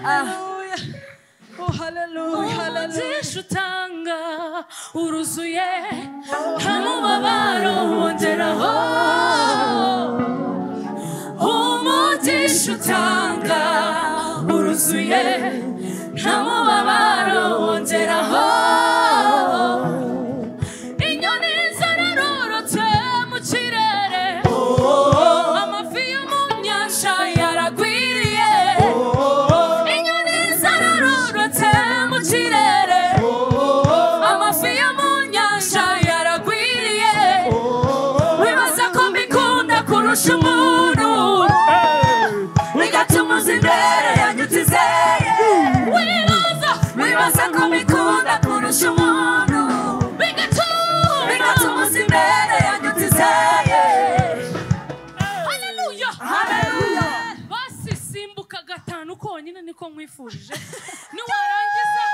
Oh, hallelujah, hallelujah. Shutanga uruzuye hamubabaro wongeraho. Shutanga uruzuye hamubabaro wongeraho. Inyoni zararorotse mu kirere, amafi yo mu nyanja yaragwiriye. Inyoni zararorotse mu kirere, amafi yo mu nyanja yaragwiriye. Wibaza ko mbikunda kurusha umuntu, bigatuma imbere yanyutizeye. Wibaza ko mbikunda kurusha umuntu, bigatuma imbere yanyutizeye. Haleluya, haleluya. Basi simbuka gatanu konyine niko nkwifurije. Niwarangiza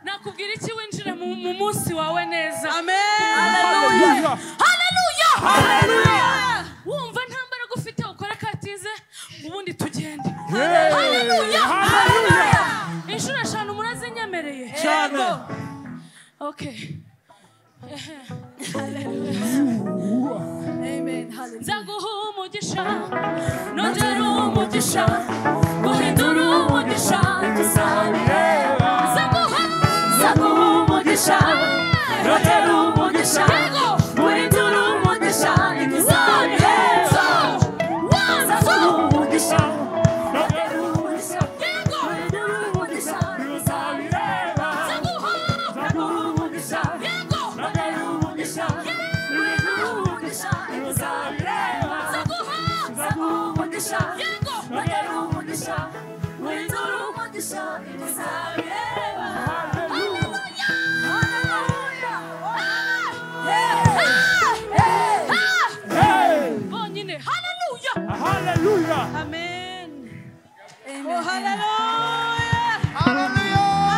nakubwira iki winjire mu munsi wawe neza. Amen. Haleluya, haleluya, haleluya. Wumva ntambara gufite ukora katize ubundi tugende. Haleluya, haleluya. Inshuro eshanu muraze nyemereye cyane. Okay. Amen. Nzaguha umugisha, nongera umugisha, guhindura umugisha tuzabireba. Nzaguha umugisha, nongera umugisha, guhindura umugisha tuzabireba. Nzaguha umugisha, nongera umugisha, guhindura umugisha tuzabireba. Nzaguha umugisha, nongera umugisha, guhindura umugisha tuzabireba. Nzaguha umugisha, nongera umugisha, guhindura umugisha tuzabireba. Hallelujah, hallelujah. Bonyine hallelujah, hallelujah. Amen. Amen. Oh, hallelujah, hallelujah,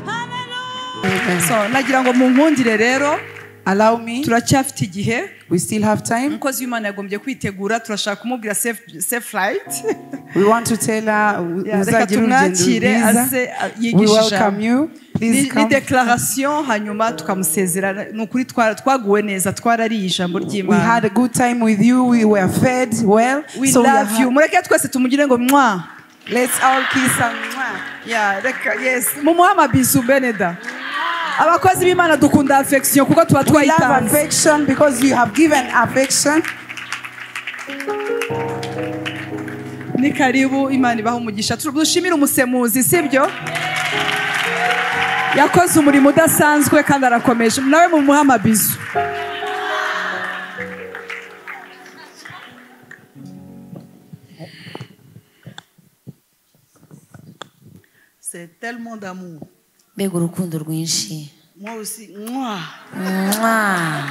hallelujah. So nagira ngo munkundire rero, allow me, turacyafite igihe. we still have time. Umukozi w'Imana yagombye kwitegura, turashaka kumubwira safe flight. We want to tell her Reka tumwakire aze we yigisha welcome you. Please ni come. declaration hanyuma tukamusezera. Nukuri twaguwe neza, twarariye ijambo We ry'Imana. had a good time with you. We were fed well. We so love you. Mureke twese tumugire ngo mwa. Let's all kiss and mwah. Yeah, yes. Mumuha amabizu Beneda. Abakozi b'Imana dukunda affection kuko tuba We love twayitanze. affection because you have given affection. Ni karibu, Imana ibaha umugisha. Dushimire umusemuzi, sibyo? Yakoze umurimo udasanzwe kandi arakomeje. Nawe mumuha amabizu. C'est tellement d'amour. Mbega urukundo rwinshi. Moi aussi, moi. Mwah.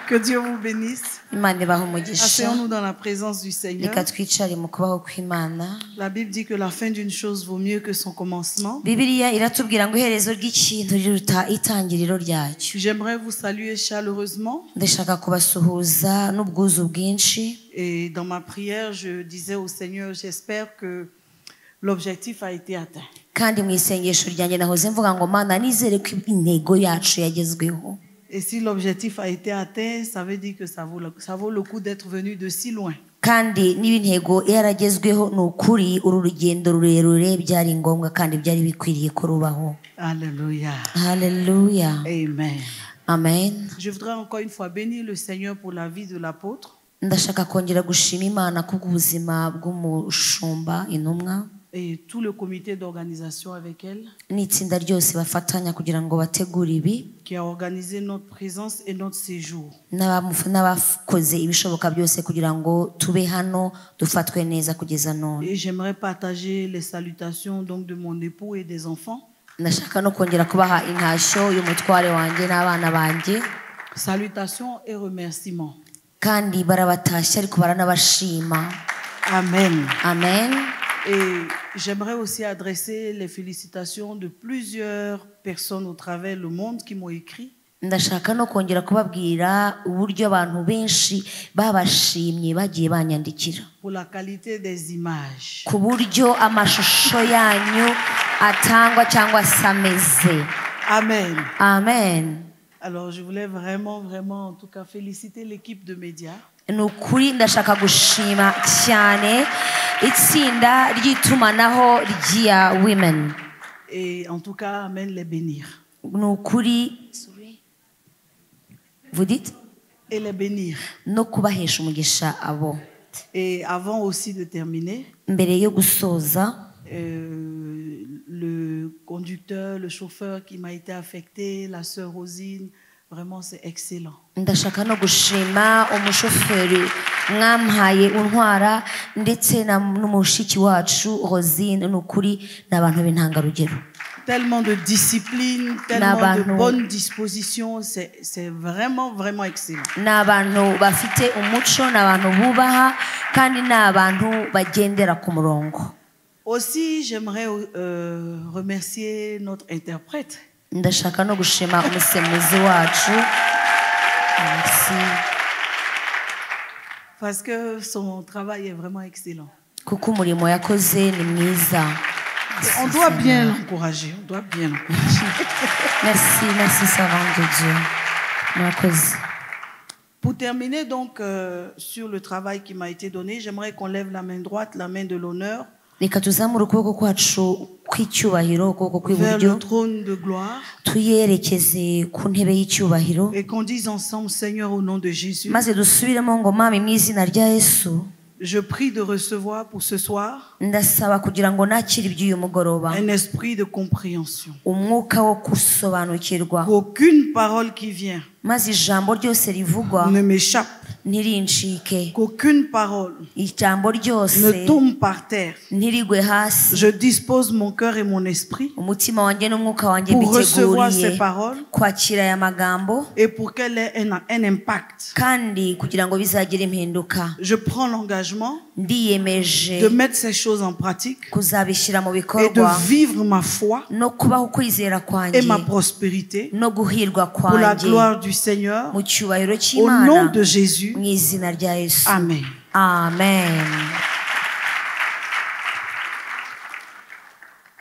Que Dieu vous bénisse. Imana ibaha umugisha. Asseyons-nous dans la présence du Seigneur. Reka twicare mu kubaho kw'Imana. La Bible dit que la fin d'une chose vaut mieux que son commencement. Bibiliya iratubwira ngo iherezo ry'ikintu riruta itangiriro ryacyo. J'aimerais vous saluer chaleureusement. Ndashaka kubasuhuza n'ubwuzu bwinshi. Et dans ma prière, je disais au Seigneur, j'espère que l'objectif a été atteint. Kandi mu isengesho ryanjye nahoze mvuga ngo Mana nizere ko intego yacu yagezweho. Et si l'objectif a été atteint, ça veut dire que ça vaut le coup d'être venu de si loin. Kandi niba intego yaragezweho ni ukuri uru rugendo rurerure byari ngombwa kandi byari bikwiriye ko rubaho. Alléluia. Hallelujah. Amen. Amen. Je voudrais encore une fois bénir le Seigneur pour la vie de l'apôtre. Ndashaka kongera gushima Imana kubw'ubuzima bw'umushumba intumwa. Et tout le comité d'organisation avec elle, n'itsinda ryose bafatanya kugira ngo bategure ibi, qui a organisé notre présence et notre séjour. n'abakoze ibishoboka byose kugira ngo tube hano dufatwe neza kugeza none. Et j'aimerais partager les salutations donc de mon époux et des enfants. Ndashaka no kongera kubaha intashyo y'umutware wanjye n'abana banjye. Salutations et remerciements. Kandi barabatashya ariko baranabashima. Amen. Amen. Et j'aimerais aussi adresser les félicitations de plusieurs personnes au travers le monde qui m'ont écrit. ndashaka no kongera kubabwira uburyo abantu benshi babashimye bagiye banyandikira pour la qualité des images. ku buryo amashusho yanyu atangwa cyangwa se ameze. Amen. Amen. Alors, je voulais vraiment, en tout cas, féliciter l'équipe de médias. ni ukuri ndashaka gushima cyane itsinda ry'itumanaho rya women. Et en tout cas, amen, les bénir. ni ukuri vous dites Et les bénir. no kubahesha umugisha abo. Et avant aussi de terminer, mbere yo gusoza le conducteur, le chauffeur qui m'a été affecté, la sœur Rosine, vraiment c'est excellent. ndashaka no gushima umushoferi mwampaye untwara ndetse n'umushiki wacu Rosine. ni ukuri ni abantu b'intangarugero. Tellement de discipline, tellement de bonne disposition, c'est vraiment excellent. ni abantu bafite umuco, ni abantu bubaha kandi ni abantu bagendera ku murongo. Aussi, j'aimerais remercier notre interprète. ndashaka no gushima umusemuzi wacu. Merci. Parce que son travail est vraiment excellent. kuko umurimo yakoze ni mwiza. On doit bien l'encourager. On doit bien l'encourager. merci servante de Dieu. murakoze. Pour terminer donc sur le travail qui m'a été donné, j'aimerais qu'on lève la main droite, la main de l'honneur, reka tuzamure ukuboko kwacu kw'icyubahiro, ukuboko vers kw'iburyo le trône de gloire, tuyerekeze ku ntebe y'icyubahiro, et qu'on dise ensemble, Seigneur, au nom de Jésus, maze dusubiremo ngo Mwami mu izina rya Yesu je prie de recevoir pour ce soir ndasaba kugira ngo nakire iby'uyu mugoroba un esprit de compréhension. umwuka wo gusobanukirwa, Qu'aucune parole qui vient maze ijambo ryose rivugwa ne m'échappe, ntirincike, qu'aucune parole ijambo ryose ne tombe par terre. ntirigwe hasi. Je dispose mon cœur et mon esprit umutima wanjye n'umwuka wanjye pour recevoir biteguriye ces paroles kwakira aya magambo et pour qu'elles aient un impact. kandi kugira ngo bizagire impinduka. Je prends l'engagement ndiyemeje de mettre ces choses en pratique kuzabishyira mu et bikorwa de vivre ma foi no kubaho ukwizera et kwanjye ma prospérité no guhirwa pour la kwanjye gloire du Seigneur, mu cyubahiro au nom cy'Imana de Jésus. mu izina rya Yesu. Amen. Amen.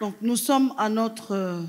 Donc nous sommes à notre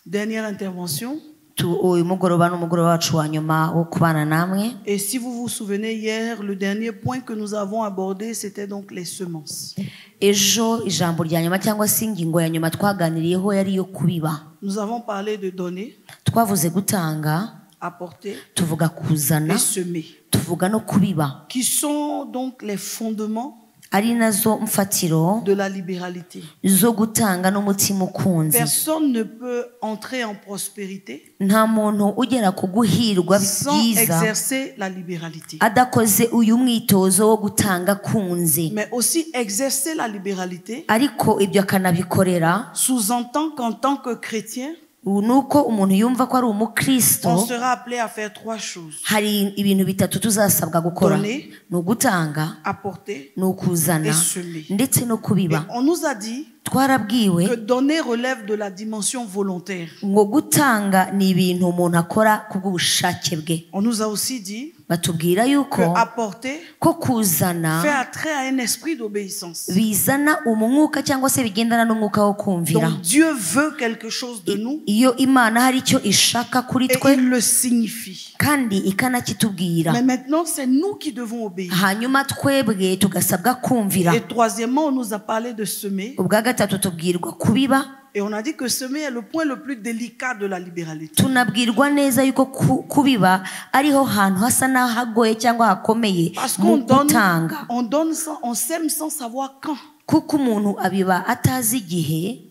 dernière intervention. uyu mugoroba ni umugoroba wacu wa nyuma wo kubana namwe. Et si vous vous souvenez, hier, le dernier point que nous avons abordé, c'était donc les semences. ejo ijambo rya nyuma cyangwa se ingingo ya nyuma twaganiriyeho yari iyo kubiba. Nous avons parlé de donner, twavuze gutanga, apporter tuvuga kuzana, et semer, tuvuga no kubiba, qui sont donc les fondements ari nazo mfatiro de la libéralité. zo gutanga n'umutima ukunze. Personne ne peut entrer en prospérité nta muntu ugera ku guhirwa sans byiza exercer la libéralité. adakoze uyu mwitozo wo gutanga kunze. Mais aussi exercer la libéralité ariko ibyo akanabikorera sous-entend qu'en tant que chrétien, nuko umuntu yumva ko ari umukristo on sera appelé à faire trois choses: hari ibintu bitatu tuzasabwa gukora. Donner, ni ugutanga, apporter ni ukuzana et semer. ndetse no Et kubiba. on nous a dit twarabwiwe que donner relève de la dimension volontaire. ngo gutanga ni ibintu umuntu akora kubw'ubushake bwe. On nous a aussi dit batubwira que yuko apporter ko kuzana fait attrait à un esprit d'obéissance. bizana umwuka cyangwa se bigendana n'umwuka wo kumvira. Donc Dieu veut quelque chose de nous iyo Imana hari icyo ishaka kuri et twe il le signifie. kandi ikanakitubwira, Mais maintenant, c'est nous qui devons obéir. hanyuma twebwe tugasabwa kumvira. Et troisièmement, on nous a parlé de semer. ubwa gatatu tubwirwa kubiba, Et on a dit que semer est le point le plus délicat de la libéralité. tunabwirwa neza yuko kubiba ariho hantu hasa n'aho hagoye cyangwa hakomeye Parce mu qu'on donne, gutanga, on sème sans savoir quand. kuko umuntu abiba atazi igihe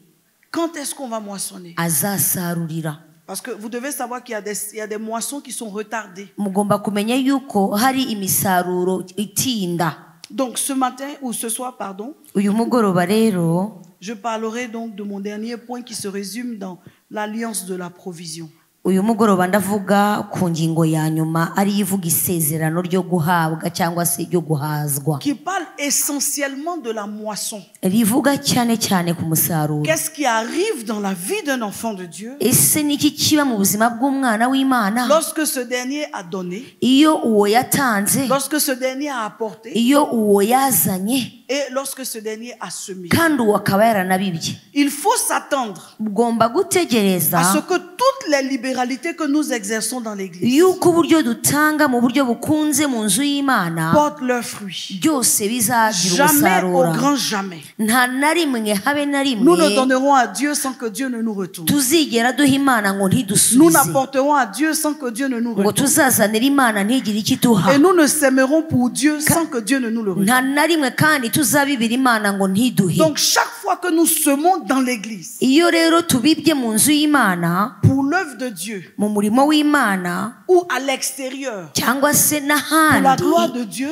Quand est-ce qu'on va moissonner? azasarurira. Parce que vous devez savoir qu'il y a des moissons qui sont retardées. mugomba kumenya yuko hari imisaruro itinda. Donc ce matin ou ce soir, pardon, uyu mugoroba rero je parlerai donc de mon dernier point qui se résume dans l'alliance de la provision. uyu mugoroba ndavuga ku ngingo ya nyuma ari ivuga isezerano ryo guhabwa cyangwa se ryo guhazwa qui parle essentiellement de la moisson. rivuga cyane cyane ku musaruro. Qu'est-ce qui arrive dans la vie d'un enfant de Dieu ese niki kiba mu buzima bw'umwana w'Imana lorsque ce dernier a donné, iyo uwo yatanze, lorsque ce dernier a apporté iyo uwo yazanye, et lorsque ce dernier a semé? kandi uwo akaba yaranabibye? Il faut s'attendre ugomba gutegereza à ce que toutes les libéralités que nous exerçons dans l'église yuko uburyo dutanga mu buryo bukunze mu nzu y'Imana portent leurs fruits. byose bizagira Jamais, au umusaruro. grand jamais, nta na rimwe habe na nous ne rimwe donnerons à Dieu sans que Dieu ne nous retourne. tuzigera duha Imana ngo Nous ntidusubize, n'apporterons à Dieu sans que Dieu ne nous ngo retourne. tuzazanira Imana ntigire icyo iduha. Et nous ne s'aimerons pour Dieu sans que Dieu ne nous le retourne. nta na rimwe kandi tuzabibira Imana ngo ntiduhe. Donc chaque fois que nous semons dans l'église iyo rero tubibye mu nzu y'Imana, pour l'œuvre de Dieu mu murimo w'Imana ou à l'extérieur cyangwa se pour la n'ahandi gloire de Dieu,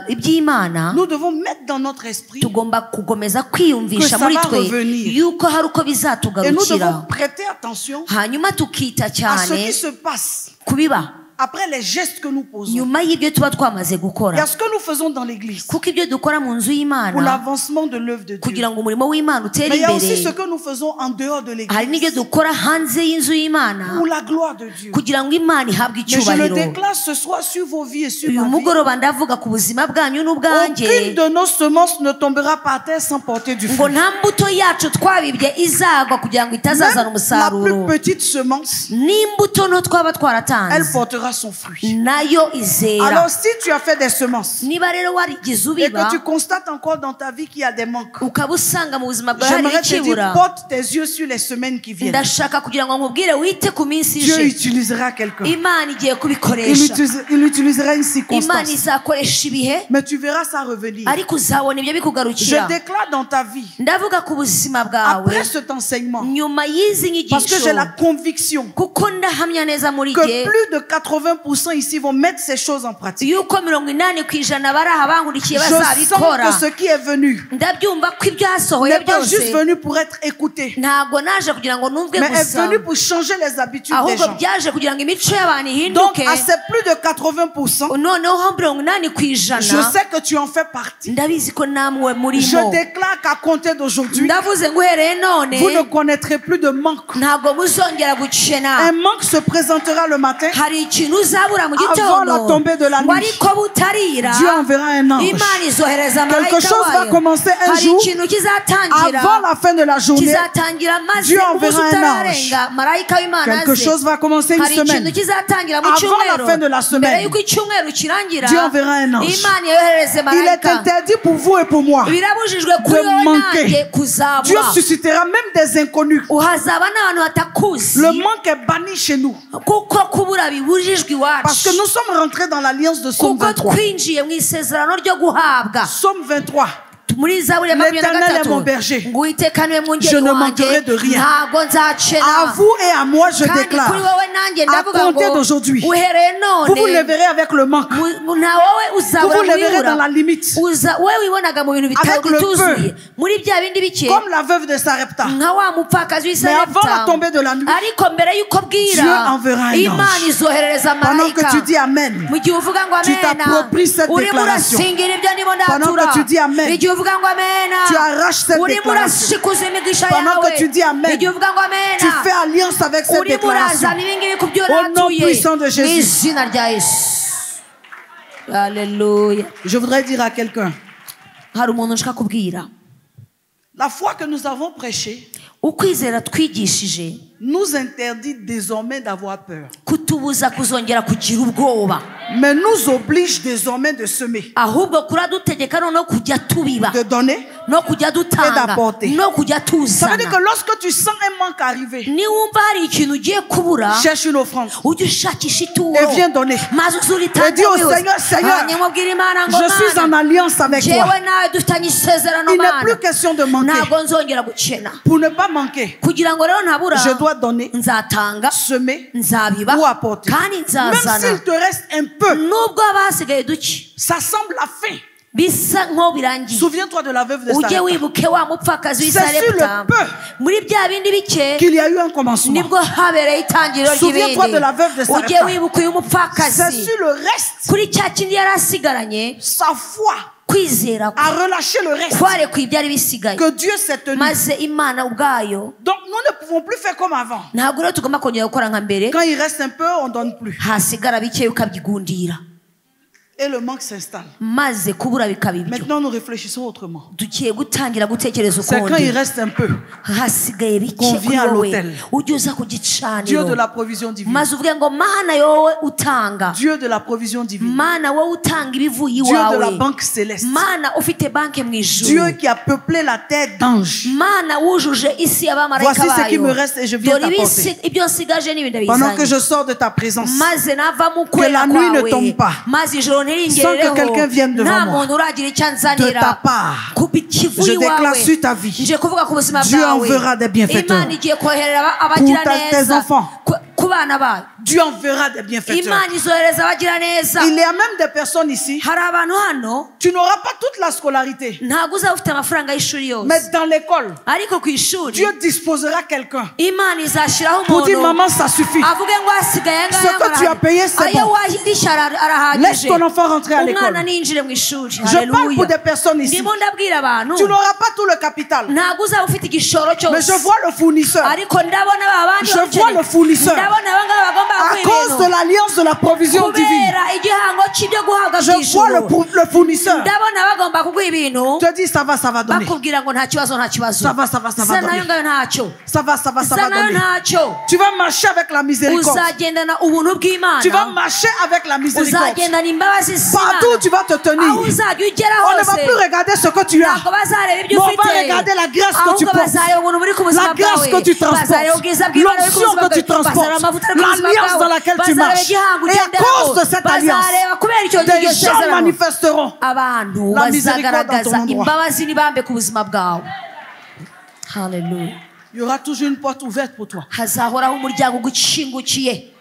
iby'Imana, nous devons mettre dans notre esprit tugomba kugomeza kwiyumvisha Que ça muri va twe revenir. yuko hari uko et nous bizatugarukira, devons prêter attention hanyuma tukita à ce cyane qui se passe kubiba après les gestes que nous posons. nyuma y'ibyo tuba twamaze Et gukora, à ce que nous faisons dans l'église kuko ibyo dukora mu nzu pour y'Imana l'avancement de l'œuvre de Dieu. kugira ngo umurimo w'Imana utere Mais il y a aussi ce imbere, que nous faisons en dehors de hari n'ibyo l'église dukora hanze y'inzu y'Imana pour la gloire de Dieu. kugira ngo Imana ihabwe Mais je le icyubahiro. déclare ce soir sur vos vies et sur uyu ma vie. mugoroba ndavuga ku buzima bwanyu Aucune n'ubwanjye de nos semences ne tombera par terre sans porter du ngo fruit. nta mbuto yacu twabibye izagwa kugira ngo itazazana Même la plus umusaruro. petite semence, n'imbuto nto twaba elle twaratanze portera son fruit. nayo izera. Alors si tu as fait des semences niba rero warigize et ubiba que tu constates encore dans ta vie qu'il y a des manques, ukaba usanga mu buzima bwawe hari j'aimerais te dire, ikibura, porte tes yeux sur les semaines qui viennent. ndashaka kugira ngo nkubwire wite ku minsi Dieu ije. utilisera quelqu'un. Imana igiye Il, kubikoresha, il utilisera une Imana circonstance. izakoresha ibihe, Mais tu verras ça revenir. ariko uzabona ibyo Je bikugarukira. déclare dans ta vie, ndavuga ku buzima bwawe après cet enseignement, nyuma y'izi parce que nyigisho, j'ai la conviction kuko ndahamya neza muri que jye plus de 80% ici vont mettre ces choses en pratique. yuko 80% bari aha bankurikiye Je sens bazabikora. que ce qui est venu ndabyumva ko ibyasohoye n'est pas juste byose venu pour être écouté, ntabwo naje kugira ngo numve mais est gusa, venu pour changer les habitudes des ahubwo gens. byaje kugira ngo imico y'abantu Donc, ihinduke. à ces plus de 80%, noneho 80% je sais que tu en fais partie. ndabizi ko namwe murimo. Je déclare qu'à compter d'aujourd'hui, ndavuze ngo uhereye none vous ne connaîtrez plus de manque. ntabwo muzongera gukena. Un manque se présentera le matin. hari ikintu uzabura mu Avant la gitondo tombée de la ngo nuit, ariko butarira Dieu enverra un ange. Imana izohereza Quelque marayika chose va wayo. commencer un hari jour. ikintu kizatangira Avant la fin de la journée, kizatangira maze Dieu umunsi enverra un utararenga marayika w'Imana quelque aze. chose va commencer une hari ikintu semaine. kizatangira mu Avant cyumweru la fin de la semaine, mbere y'uko icyumweru kirangira Dieu enverra un ange. Imana yohereze Il est marayika. interdit pour vous et pour moi. birabujijwe kuri de wowe manquer. nanjye Dieu kuzabura. suscitera même des inconnus. uhazaba n'abantu batakuzi Le manque est banni chez nous. kuko kubura bibujijwe Parce que iwacu, nous sommes rentrés dans l'alliance de Psaume kuko 23. twinjiye mu isezerano ryo guhabwa. Psaume 23. muri zaburi ya makumyabiri na L'Éternel est gatatu mon berger. ngo uwiteka niwe Je mwungeri ne wanjye manquerai de rien. ntabwo nzakena. À vous et à moi, je kandi kuri déclare, wowe nanjye à ndavuga compter ngo d'aujourd'hui, uhereye vous vous none leverrez avec le manque. nta wowe Vous uzabura vous leverez wibura. dans la limite. wowe wibonaga mu bintu Avec le bituzuye muri bya bindi bike Comme la veuve de Sarepta. nka wa mupfakazi Mais avant la w'isarepta. tombée de la nuit, ariko mbere y'uko Dieu bwira enverra un Imana ange. izoherereza Pendant que marayika. tu dis Amen, mu gihe uvuga ngo tu amena t'appropries cette urimo déclaration. urasingira ibyo ndimo Pendant ndatura. que tu dis Amen, igihe uvuga ngo amena tu arraches cette urimo déclaration. urashikuza imigisha Pendant yawe. que tu dis Amen, igihe uvuga ngo amena tu fais alliance avec cette urimo déclaration. urazana ibingibi ku byo Au nom uratuye puissant de mu Jésus. izina rya Yesu. Alléluia. Je voudrais dire à quelqu'un, hari umuntu nshaka kubwira, la foi que nous avons prêchée ukwizera twigishije nous interdit désormais d'avoir peur, kutubuza kuzongera kugira ubwoba, mais nous oblige désormais de semer, ahubwo kuradutegeka noneho kujya tubiba de donner. no kujya dutanga d'apporter. no kujya Ça veut dire que tuzana. lorsque tu sens un manque arriver, niwumva hari ikintu ugiye kubura cherche une offrande ujye ushakisha ituro et viens donner. maze Et uzuritange dis au wihuse. Seigneur, Seigneur, hanyuma ubwire Imana ngo je suis en Mana, alliance avec toi. jewe nawe dufitanye isezerano Il n'est Mana, plus question de manquer. ntabwo nzongera gukena. Pour ne pas manquer, kugira ngo rero ntabura je dois donner, nzatanga semer nzabiba ou apporter. kandi Même nzazana s'il te reste un peu, nubwo haba hasigaye duke. ça semble la fin. bisa nko birangiye Souviens-toi de la veuve de ujye Sarepta. wibuke wa mupfakazi w'i C'est sur le Sarepta peu muri bya bindi bike qu'il y a eu un commencement. nibwo habereye itangiriro Souviens-toi de la ry'ibindi veuve de Sarepta. ujye wibuka uyu C'est mupfakazi sur le reste, kuri cya kindi yari asigaranye sa foi kwizera a relâché le reste kwarekuye ibyari bisigaye que Dieu s'est tenu. maze imana ubwayo Donc nous ne pouvons plus faire comme avant. ntabwo rero tugomba kongera gukora nka mbere Quand il reste un peu, on donne plus. hasigara bikeya ukabyigundira Et le manque s'installe. maze kubura bikaba ibyo Maintenant, nous réfléchissons autrement. tugiye gutangira gutekereza C'est quand il ukundi reste un peu. hasigaye bike Qu'on kuri vient à wowe l'autel. ujye uza ku Dieu gicaniro de la provision divine. maze uvuge ngo mana yowe utanga Dieu de la provision divine. mana wowe utanga ibivuye Dieu de la iwawe banque céleste. mana ufite banki mu ijuru Dieu qui a peuplé la terre d'anges. mana wujuje isi y'abamarayika Voici ce qui me bayo reste et je viens dore t'apporter. ibyo nsigaje n'ibindi Pendant que bizanye je sors de ta présence, maze nava mu Que la kwera nuit ne kwawe tombe pas. maze ijoro Sans que ntiringerereho quelqu'un vienne devant nta moi. muntu uragira icyo de ta anzanira part, ku kivuye je déclare iwawe sur ta vie. nje kuvuga ku buzima Dieu bwawe enverra des bienfaiteurs. imana igiye koherera abagira tes neza enfants. ku bana bayo Dieu enverra des bienfaiteurs. imana izohereza abagira neza Il y a même des personnes ici, hari abantu hano tu n'auras pas toute la scolarité, ntabwo uzaba ufite amafaranga y'ishuri yose mais dans l'école, ariko ku ishuri Dieu disposera quelqu'un imana izashyiraho pour dire, umuntu maman, ça suffit. avuge ngo hasigaye Ce que tu as payé, c'est ayo bon. wahisha Laisse arahagije ton enfant rentrer à l'école. umwana ninjire mu ishuri Je parle pour haleluya des personnes ici. ndimo ndabwira abantu Tu n'auras pas tout le capital, ntabwo uzaba ufite igishoro mais cyose je vois le fournisseur. ariko ndabona ba bandi Je bakene. vois le fournisseur. ndabona abangaba bagomba À gukora cause de ibintu l'alliance de la provision divine, kubera igihango cy'ibyo guhabwa je vois by'ijuru le fournisseur. ndabona bagomba kuguha ibintu Te dis, ça va donner. bakubwira ngo nta kibazo nta kibazo Ça va sa nayo donner. ngayo ntacyo Ça va sa nayo donner. ntacyo Tu vas marcher avec la miséricorde. uzagendana ubuntu Tu vas bw'imana marcher avec la miséricorde. uzagendana imbabazi Partout où tu z'imana vas te tenir. aho uzajya ugera On ne va hose plus regarder ce que tu as. ntabwo bazareba ibyo Mais on ufite va regarder la grâce que tu ahubwo portes. bazareba ubuntu buri ku buzima La grâce bwawe que tu transportes. bazareba ubwiza bw'imana buri ku L'onction buzima que tu bwawe transportes. bazareba amavuta ari ku buzima L'alliance bwawe dans laquelle tu bazareba marches. igihango Et à ugenderaho cause de cette alliance, bazareba kubera icyo des iryo gens sezerano manifesteront abantu la miséricorde dans bazagaragaza ton endroit. imbabazi n'ibambe ku buzima bwawe haleluya Il y aura toujours une porte ouverte pour toi. hazahoraho umuryango ugukingukiye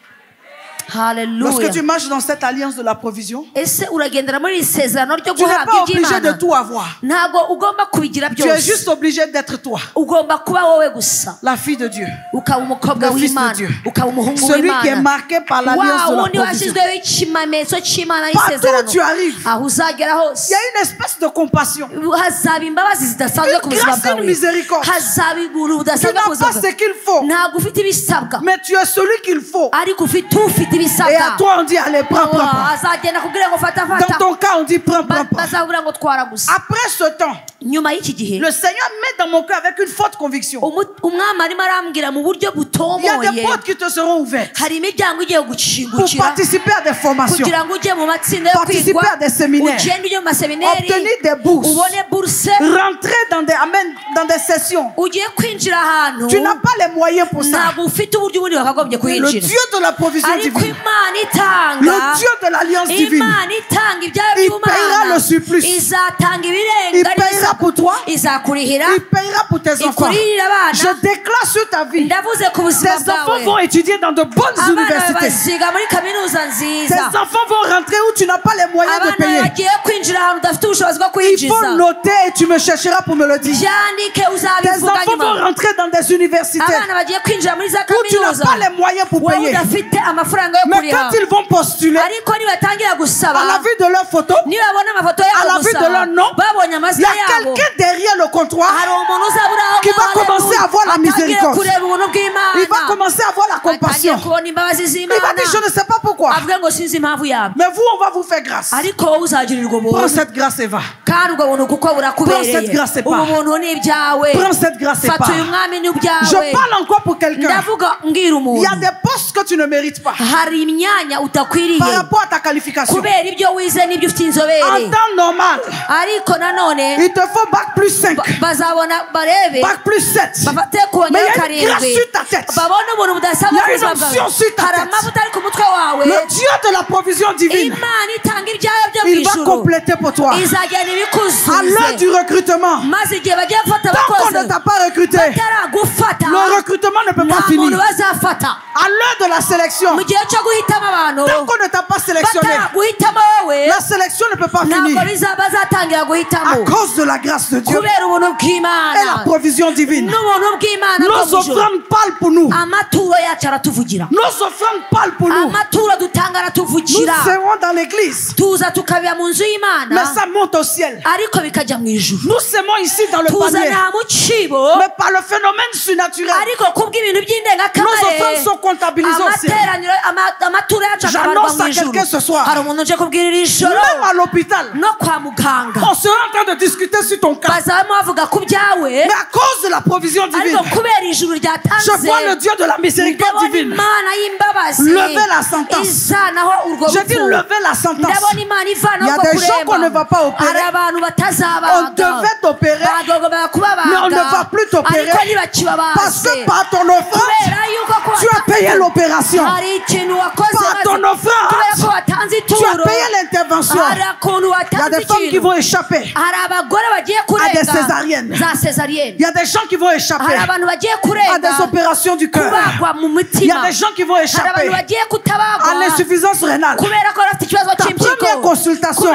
Lorsque haleluya tu marches dans cette alliance de la provision, ese uragendera muri iri sezerano ryo tu n'es guhabwa pas obligé de iby'imana tout avoir. ntabwo ugomba kubigira Tu es byose juste obligé d'être toi, ugomba kuba wowe gusa la fille de Dieu. ukaba umukobwa Le fils de w'imana Dieu. ukaba umuhungu Celui qui est w'imana marqué par l'alliance de wa la wundi provision. washyizweho ikimenyetso cy'imana Partout où y'isezerano tu arrives, aho uzagera il hose y a une espèce de compassion. hazaba imbabazi zidasanzwe ku Une buzima grâce et une bwawe miséricorde. hazaba ubuntu Tu budasanzwe n'as ku buzima pas ce bwawe qu'il faut, ntabwo ufite ibisabwa mais tu es celui qu'il faut. ariko ufite ufite Et à ibisabwa toi, on dit, allez, prends. azagenda kubwira ngo fata Dans fata ton cas, on dit, prends. bazakubwira ngo twara gusa Après ce temps, nyuma y'iki gihe le Seigneur met dans mon cœur avec une forte conviction. umwami arimo arambwira mu buryo Il y a des butomoye portes qui te seront ouvertes hari imiryango igiye pour gucingukira participer à des formations, kugira ngo ujye mu matsinda yo participer kwigwa à des séminaires, ugende ujye mu masemineri obtenir des bourses, ubone buruse rentrer dans des sessions. ugiye kwinjira ahantu Tu n'as pas les moyens pour ça. ntabwo ufite uburyo ubundi wakagombye Le kuhinjira Dieu de la provision ariko divine, imana itanga le Dieu de l'alliance divine, imana itanga ibyayo il paiera le surplus. izatanga Il ibirenga paiera pour toi, izakurihira il paiera pour tes enfants. ikurihira abana Je déclare sur ta vie, ndavuze ku buzima tes enfants bwawe vont étudier dans de bonnes abana bawe universités. baziga muri kaminuza Tes nziza enfants vont rentrer où tu n'as pas les moyens de abana payer. bagiye kwinjira ahantu udafite ubushobozi bwo Il kwinjiza faut noter et tu me chercheras pour me le dire. byandike Tes uzabivuga enfants vont nyuma rentrer dans des universités abana bagiye kwinjira muri za où tu n'as kaminuza pas les moyens pour wowe payer. udafite amafaranga yo Mais kuriha quand ils vont postuler, ariko nibatangira gusaba à la vue de leur photo, nibabona amafoto à yabo la vue gusa de leur nom, babonye il y amazina a yabo quelqu'un derrière le comptoir. hari umuntu uzabura aho qui va ngaho, commencer à voir la atangire miséricorde. kureba ubuntu bw'Imana Il va commencer à voir la atangire compassion. kubona imbabazi Il va z'Imana dire, je ne sais pas pourquoi. avuge ngo sinzi impamvu yabyo Mais vous, on va vous faire grâce. ariko wowe uzagirirwa Prends ubuntu cette grâce et va. kandi ubwo buntu kuko Prends burakubereye cette grâce et ubu pars. buntu ni ibyawe Prends cette grâce et fata pars. uyu mwami ni Je ibyawe parle encore pour quelqu'un. ndavuga mbwira Il y umuntu a des postes que tu ne mérites pas hari imyanya utakwiriye par rapport à ta qualification. kubera ibyo wize n'ibyo ufite En inzobere temps normal, ariko nanone il te faut bac plus 5, bazabona barebe bac plus 7. bafate Mais il y kongera a une grâce karindwi sur ta tête. babone ubuntu budasanzwe Il y a ku une buzima onction sur ta bwawe hari tête. amavuta ari ku mutwe wawe Le Dieu de la provision divine, imana itanga ibyayo byo mu il va ijuru compléter pour toi. izagenda ibikuzuye l'heure du recrutement, maze igihe bagiye gufata tant qu'on ne abakozi t'a pas recruté, bataragufata le recrutement ne peut nta pas muntu finir. bazafata À l'heure de la sélection, mu gihe cyo guhitamo abantu tant qu'on ne t'a pas sélectionné, bataraguhitamo wowe la sélection ne peut pas ntabwo finir. bazatangira À guhitamo cause de la grâce de Dieu kubera ubuntu et la bw'imana provision divine. n'ubuntu bw'imana bwo Nos mu ijuru. offrandes parlent pour nous. amaturo yacu aratuvugira Nos offrandes parlent pour nous. amaturo dutanga Nous aratuvugira serons dans l'église, tuza tukabira mu nzu mais y'imana ça monte au ciel. ariko bikajya mu ijuru Nous semons ici dans le tuzana panier, mu kibo mais par le phénomène surnaturel, ariko kubw'ibintu nos offrandes by'indengakamere sont comptabilisées au ciel. amateraniro amaturo yacu akabarwa J'annonce mu à ijuru quelqu'un ce soir, hari umuntu uje kubwira iri joro même à l'hôpital, no kwa muganga on sera en train de discuter sur ton cas. bazabamo bavuga ku byawe Mais à cause de la provision divine, ariko kubera ijuru je ryatanze vois le Dieu de la miséricorde ndabona divine. imana y'imbabazi Lever la sentence. izanaho urwo Je dis rupfu lever la sentence. ndabona imana Il y ivanaho a urwo des gens qu'on ne va pas kuremba opérer. hari abantu On batazabaga devait t'opérer, bagombaga kubabaga mais on ne va plus t'opérer ariko ntibakibabaze parce que par ton offrande, kubera yuko ko tu as payé l'opération. hari ikintu wakoze Par ton kubera offrande, ko watanze tu as ituro payé l'intervention. hari ukuntu Il y a watanze des femmes qui ikintu vont échapper. hari abagore bagiye À des kurenga césariennes. za césarienne Il y a des gens qui vont échapper hari abantu bagiye à kurenga des opérations du cœur. kubagwa mu Il y a mutima des gens qui vont hari abantu échapper bagiye à kutabagwa l'insuffisance rénale. kubera ko bafite ikibazo Ta cy'impyiko première consultation,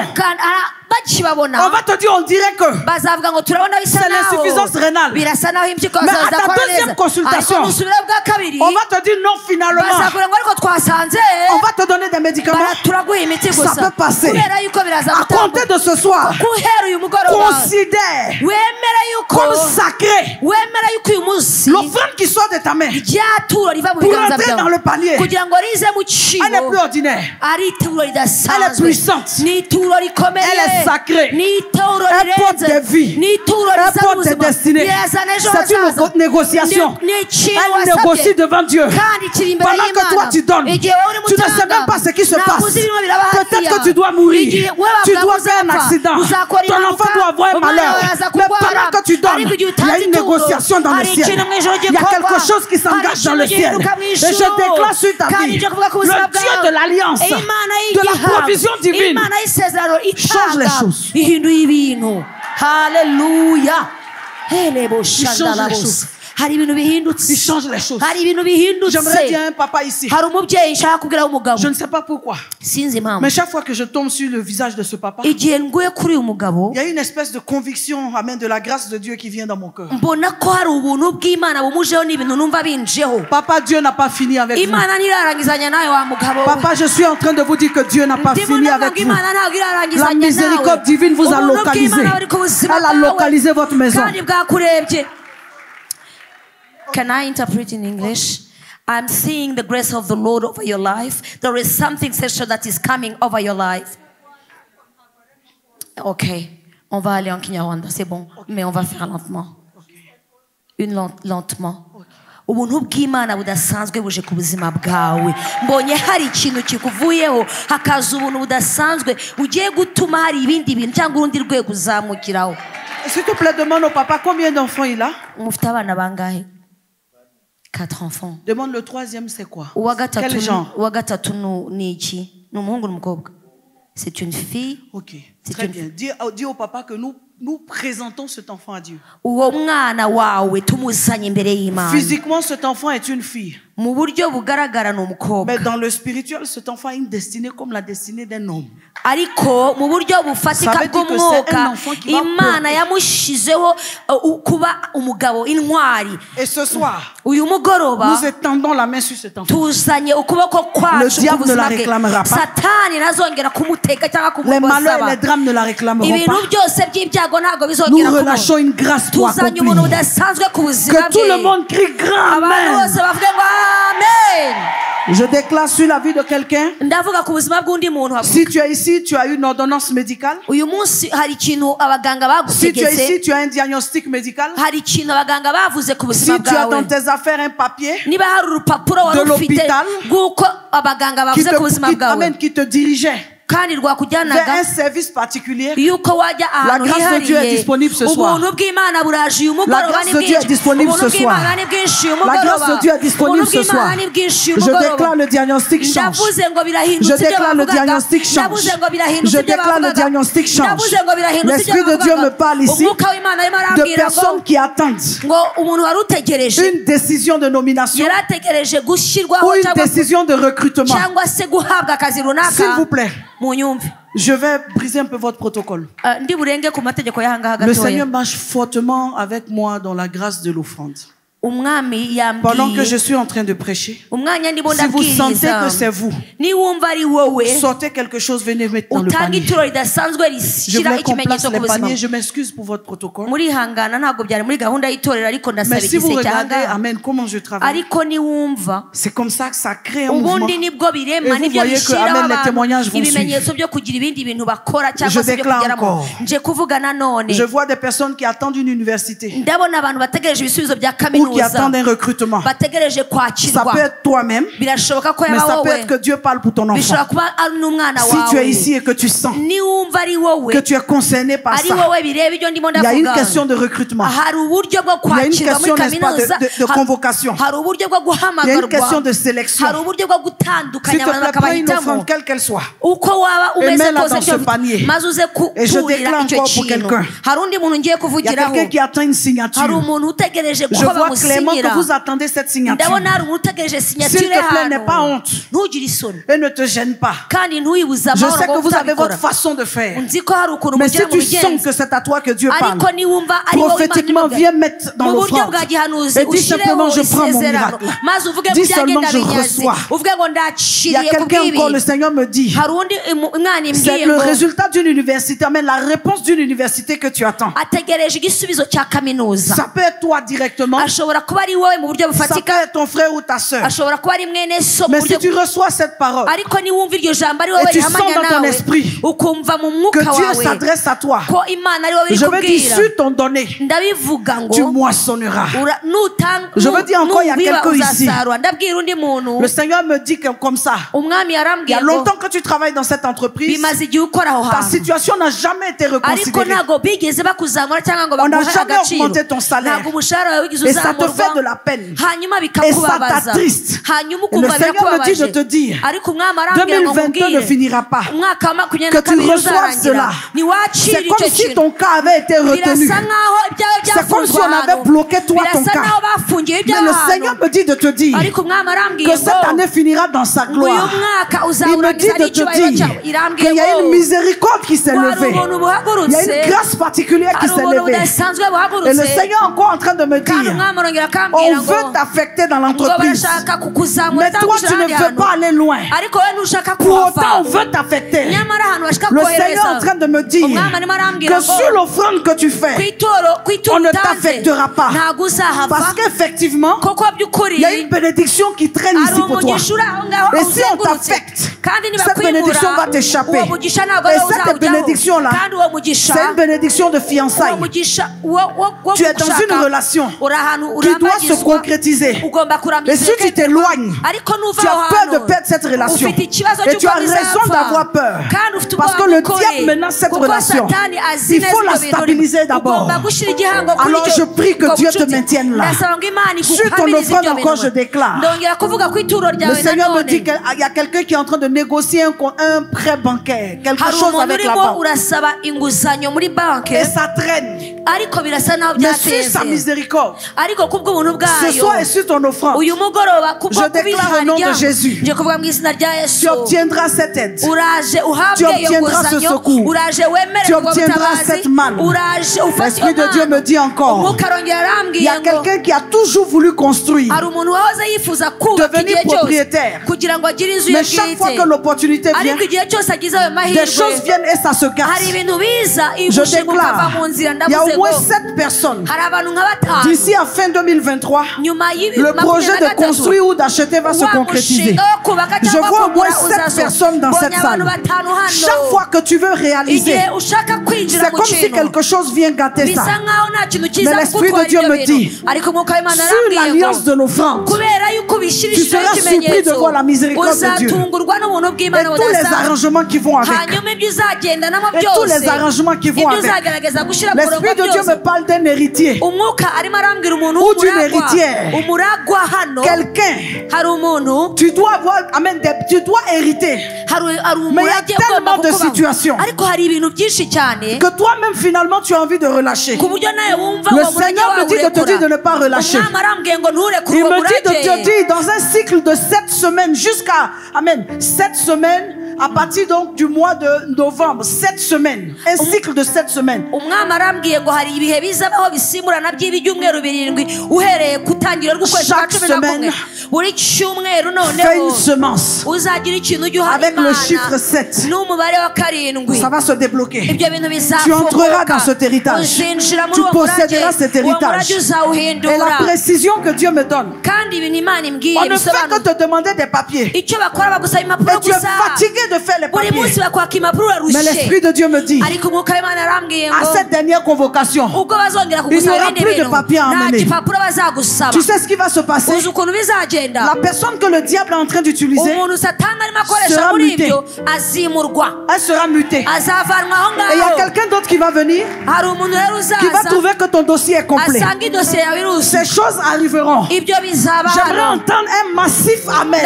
bakibabona on va te dire, on dirait que bazavuga ngo turabona bisa c'est naho l'insuffisance rénale. birasa naho impyiko Mais à ta zidakora deuxième neza consultation, ariko musubira bwa kabiri on va te dire non, finalement, bazavuga ngo ariko twasanze on va te donner des médicaments. turaguha imiti Ça gusa peut passer. kubera yuko biraza À compter de ce soir, guhera uyu mugoroba considère wemera yuko comme sacré wemera yuko uyu munsi l'offrande qui sort de ta main. rya turo riva mu Pour biganza entrer dans byawe le panier, kugira ngo rize mu elle n'est cibo plus ordinaire. ari ituro Elle est ridasanzwe puissante. ni ituro rikomeye Elle est sacrée. ni ituro Elle porte rirenze des vies. ni ituro Elle rizana porte des ubuzima destinées. rizana ejo C'est une hazaza négociation. ni ikintu Elle wasabye négocie devant Dieu. kandi kiri imbere Pendant que toi tu donnes, igihe wowe uri tu ne sais même pas ce qui se ntabwo passe. uzi ibirimo biraba Peut-être hariya. que tu dois mourir. Igihe wowe Tu bavuga dois ngo faire un uzapfa, accident. uzakora Ton impanuka, enfant doit avoir un umwana malheur. wawe araza Mais kurwara. pendant que tu donnes, Ariko igihe il y a utanze une ituro, négociation dans le hari ciel. ikintu mu ijuru Il y a gikorwa. quelque chose qui s'engage Hari dans le ikintu ciel. gihinduka mu Et je ijuru. déclare sur ta Kandi vie nje kuvuga ku le buzima Dieu bwawe. de l'alliance, Imana de la y'igihamya, provision divine. Imana y'isezerano Change les itanga choses. ihinduye ibintu haleluya choses. hari ibintu bihindutse Il change les choses. hari ibintu bihindutse J'aimerais dire à un papa ici. hari umubyeyi nshaka kubwiraho umugabo Je ne sais pas pourquoi. sinzi impamvu Mais chaque fois que je tombe sur le visage de ce papa, igihe nguye kuri uyu mugabo il y a une espèce de conviction, amen, de la grâce de Dieu qui vient dans mon cœur. mbona ko hari ubuntu bw'imana bumujeho n'ibintu numva binjeho Papa, Dieu n'a pas fini avec vous. imana ntirarangizanya nawe wa mugabo Papa, je suis en train de vous dire que Dieu n'a pas ndimo fini ndavuga avec ngo vous. imana ntabwo La irarangizanya miséricorde nawe divine vous a ubuntu localisé. bw'imana buri ku buzima Elle a bwawe localisé votre maison. kandi bwakurebye. Can I interpret in English? I'm seeing the grace of the Lord over your life. There is something special that is coming over your life. Ok, on va aller en Kinyarwanda, c'est bon, mais on va faire lentement. Lentement. Ubuntu bw'Imana budasanzwe buje ku buzima bwawe. Mbonye hari ikintu kikuvuyeho hakaza ubuntu budasanzwe ugiye gutuma hari ibindi bintu cyangwa urundi rwego uzamukiraho. S'il te plaît, demande au papa combien d'enfants il a. Mufite abana bangahe? 4 enfants. Demande le troisième, c'est quoi? Uwa Quel genre? gatatu ni iki? Ni umuhungu n'umukobwa? C'est une fille. Ok, très bien. Dis au papa que nous présentons cet enfant à Dieu. Uwo mwana wawe tumuzanye imbere y'Imana. Physiquement, cet enfant est une fille. Mu buryo bugaragara ni umukobwa. Mais dans le spirituel, cet enfant a une destinée comme la destinée d'un homme. Ariko mu buryo bufatika bw'umwuka Imana yamushizeho kuba umugabo intwari. Et ce soir, uyu mugoroba nous étendons la main sur cet enfant. tuzanye ukuboko kwacu ku buzima bwe. Satani nazongera kumuteka cyangwa Les malheurs et kumubasaba. les drames ne la réclameront Ibintu pas. byose by'ibyago ntabwo Nous bizongera relâchons une grâce pour tuzanye ubuntu accomplir. budasanzwe ku buzima Que tout le bwe. monde crie grand Abantu amen. bose bavuge ngo amen. Je déclare sur la vie de quelqu'un. Ndavuga ku buzima bw'undi muntu. Si tu es ici, tu as une ordonnance médicale. Uyu munsi hari ikintu abaganga Si tu es bagutegetse. ici, tu as un diagnostic médical. Hari ikintu abaganga bavuze ku buzima Si tu as dans bwawe. tes affaires un papier Niba hari urupapuro wari de ufite l'hôpital bw'uko abaganga qui bavuze ku buzima bwawe. qui te dirigeait, kandi vers rwakujyanaga un service particulier. yuko wajya ahantu La grâce de Dieu est hihariye disponible ce soir. ubuntu bw'imana buraje uyu mugoroba grâce ni de Dieu est disponible ce ubuntu soir. bw'imana ni bwinshi uyu La grâce mugoroba de Dieu est disponible ubuntu ce soir. bw'imana ni bwinshi uyu Je mugoroba déclare le diagnostic change. ndavuze ngo Je birahindutse ibyo déclare le bavugaga diagnostic change. ndavuze ngo birahindutse Je ibyo déclare le bavugaga diagnostic change. ndavuze ngo birahindutse ibyo L'Esprit de Dieu me bavugaga parle ici umwuka w'imana arimo de arambwira ngo personnes qui attendent ngo umuntu wari utegereje une décision de nomination yari ategereje gushyirwaho ou une cyangwa décision de recrutement. cyangwa se guhabwa akazi runaka S'il vous plaît, mu nyumve je vais briser un peu votre protocole. ndi burenge ku mategeko y'ahangaha Le Seigneur gatoya marche fortement avec moi dans la grâce de l'offrande. umwami Pendant que je yambwiye suis en train de prêcher, umwanya ndimo si vous sentez ndabwiriza que c'est vous, niwumva ari wowe sortez quelque chose, venez mettre dans le utanga panier. ituro ridasanzwe Je rishyira voulais qu'on place ikimenyetso ku les buzima paniers. Je m'excuse pour votre protocole. murihangana ntabwo byari muri gahunda y'itorero ariko ndasaba Mais si vous igiseke regardez, cy'ahangaha Amen, comment je travaille, ariko niwumva c'est comme ça que ça crée un mouvement. ubundi nibwo birema Et vous nibyo voyez que, bishyiraho amen, les abantu témoignages vont ibimenyetso byo kugira ibindi bintu bakora cyangwa Je se byo déclare kugeramo encore. nje kuvuga nanone Je vois des personnes qui attendent une université ndabona abantu bategereje ibisubizo bya ou qui kaminuza attendent un recrutement. bategereje Ça kwakirwa peut être toi-même, birashoboka ko mais yaba ça peut wowe être que Dieu parle pour ton bishobora enfant. kuba ari n'umwana Si tu es wawe ici et que tu sens niwumva ari wowe que tu es concerné par ari ça, wowe bireba ibyo ndimo il y a une ndavuga question de recrutement. hari uburyo bwo Il y a une kwakirwa muri question, n'est-ce pas, kaminuza de convocation. hari uburyo bwo Il y a une guhamagarwa question de sélection. hari uburyo bwo S'il gutandukanya te abantu plaît, prends une bakabahitamo offrande, quelle qu'elle soit. uko waba Et umeze mets-la kose dans ce panier. maze uze Et je kuturira déclare icyo encore pour kintu quelqu'un. hari undi muntu ngiye Il y a kuvugiraho quelqu'un qui attend une hari signature. umuntu utegereje Je ko vois clairement que bamusinyira vous attendez cette signature. ndabona hari umuntu utegereje S'il signature te plaît, n'aie pas hano honte ntugire isoni et ne te gêne pas. kandi ntuyibuze Je amahoro sais ngo que vous avez utabikora votre façon de faire. nzi ko hari ukuntu Mais si mugira mu tu sens bigenza que c'est à toi que Dieu parle, ariko niwumva ari wowe prophétiquement, Imana viens mettre dans mu buryo l'offrande. bwa gihanuzi Et dis simplement, ushyireho je prends mon isezerano miracle. maze uvuge Dis ngo seulement, byagenda je binyaze reçois. uvuge ngo Il y a ndaciriye ku quelqu'un bw'ibi encore, le Seigneur me dit, hari undi umwana c'est imbwiye le ngo résultat d'une université, mais la réponse d'une université que tu attends. ategereje igisubizo cya kaminuza Ça peut être toi directement, ashobora kuba ari wowe mu buryo ça peut bufatika être ton frère ou ta soeur. ashobora kuba ari mwene so mu Mais si buryo tu reçois cette parole, ariko niwumva iryo jambo ari wowe Et tu rihamanya sens dans ton nawe esprit ukumva mu que mwuka Dieu wawe s'adresse à toi, ko imana ari wowe je veux dire, ikubwira sur ton donné, ndabivuga ngo tu moissonneras. nutanga Je veux dire encore, il y a quelqu'un ici. uzasarura ndabwira undi muntu Le Seigneur me dit que comme ça, umwami il y yarambwiye a ngo longtemps que tu travailles dans cette entreprise, bimaze igihe ukora aho ta hantu situation n'a jamais été ariko reconsidérée. ntabwo bigeze bakuzamura cyangwa ngo On n'a baguhe jamais agaciro augmenté ton salaire. ntabwo umushahara wawe wigeze Et ça te uzamurwa fait de la peine. hanyuma Et ça bikakubabaza t'attriste. hanyuma Et le ukumva Seigneur me dit de birakubabaje te dire, ariko umwami arambwira ngo 2022 ne nkubwire finira pas. umwaka wa makumyabiri na Que tu kabiri reçoives uzarangira cela. ntiwacire C'est comme icyo si kintu ton cas avait été retenu. birasa nkaho ibyawe C'est comme si byafunzwe on avait ahantu bloqué toi ton birasa cas. nkaho bafungiye Mais ibyawe le Seigneur ahantu me dit de te dire ariko umwami arambwiye que cette année finira dans sa ngo uyu gloire. mwaka Il me uzawurangiza dit de te n'icyubahiro dire cyawe irambwiye qu'il y a une ngo miséricorde qui s'est hari levée. ubuntu Il y a buhagurutse une grâce particulière qui hari s'est ubuntu levée. budasanzwe Et le buhagurutse Seigneur est encore en train de me kandi dire, umwami arongera on akambwira ngo veut t'affecter dans ngo l'entreprise. barashaka kukuzamura Mais toi, tu ne veux pas aller loin. ariko wowe ntushaka Pour autant, kuhava on veut t'affecter. nyamara ahantu bashaka Le Seigneur est en kohereza train de me dire umwami arimo arambwira que ngo sur l'offrande que tu ku fais, ituro on ne utanze t'affectera pas. ntabwo uzahava Parce qu'effectivement, koko by'ukuri il y a une bénédiction qui traîne hari ici pour toi. umugisha uri aho ngaho Et si on uzengurutse t'affecte, kandi cette bénédiction va t'échapper. uwo mugisha ntabwo Et ari cette uzawujyaho bénédiction-là, kandi uwo mugisha c'est une bénédiction de uwo fiançailles. mugisha wo Tu es dans gushaka une relation uri ahantu qui doit se urambagizwa concrétiser. ugomba Et kurambiza si tu t'éloignes, ariko nuva tu aho as peur hantu de perdre cette relation. ufite ikibazo Et tu as cy'uko raison bizapfa d'avoir peur. kandi ufite Parce que ubwoba le bw'ukuri. diable menace cette kuko relation. satani azi Il neza faut la ibyo bintu stabiliser d'abord. ugomba gushyira igihango kuri Alors icyo- je prie que ubwo Dieu te bucuti. maintienne là. ndasaba ngo imana Sur ton iguhamirize offrande ibyo encore, bintu. je déclare. ndongera kuvuga ku ituro Le ryawe Seigneur me nanone dit qu'il y a quelqu'un qui est en train de négocier un prêt bancaire, quelque hari chose umuntu avec la urimo banque. urasaba inguzanyo muri banki Et ça traîne. ariko birasa naho Mais sur byateze sa miséricorde, ariko kubw'ubuntu ce bwayo soir et sur ton offrande, uyu mugoroba kubwo Je déclare au nom de kubiharya Jésus. ngiye kuvuga mu izina rya yesu tu obtiendras cette aide. uraje Tu uhabwe iyo obtiendras ce nguzanyo secours. uraje Tu wemererwa obtiendras ubutabazi cette manne. uraje ufate L'Esprit de Dieu me dit encore, umwuka arongera il y arambwiye a ngo quelqu'un qui a toujours voulu construire. hari umuntu wahoze yifuza kubaka Devenir igihe cyose propriétaire. kugira ngo agire inzu ye Mais chaque fois que bwite l'opportunité vient, ariko igihe cyose agize ayo des choses mahirwe viennent et ça se hari casse. ibintu biza Je ibushinga ukava mu déclare, nzira il y a ndavuze yavuze moins ngo 7 personnes. hari abantu nka batanu D'ici à fin 2023, nyuma le projet de construire ou d'acheter va se concrétiser. Je vois au moins 7 personnes dans cette salle. Chaque fois que tu veux réaliser, c'est comme si quelque chose vient gâter ça. Mais l'Esprit de Dieu me dit, sur l'alliance de l'offrande, tu seras surpris de voir la miséricorde de Dieu. Et tous les arrangements qui vont avec. Et tous les arrangements qui vont avec. L'Esprit de Dieu me parle d'un héritier ou d'une héritière. Quelqu'un, tu dois avoir, amen, tu dois hériter. Mais il y a tellement de situations que toi-même finalement tu as envie de relâcher. Le Seigneur me dit de te dire de ne pas relâcher. Il me dit de te dire dans un cycle de 7 semaines jusqu'à, amen, 7 semaines. À partir donc du mois de novembre, 7 semaines, un cycle de 7 semaines. Chaque semaine, fais une semence avec le chiffre 7. Ça va se débloquer. Tu entreras dans cet héritage. Tu posséderas cet héritage. Et la précision que Dieu me donne, on ne fait que te demander des papiers. Et tu es fatigué de faire les papiers. Mais l'Esprit de Dieu me dit, à cette dernière convocation, il n'y aura plus de papiers à emmener. Tu sais ce qui va se passer? La personne que le diable est en train d'utiliser sera mutée. Elle sera mutée. Et il y a quelqu'un d'autre qui va venir, qui va trouver que ton dossier est complet. Ces choses arriveront. J'aimerais entendre un massif amen.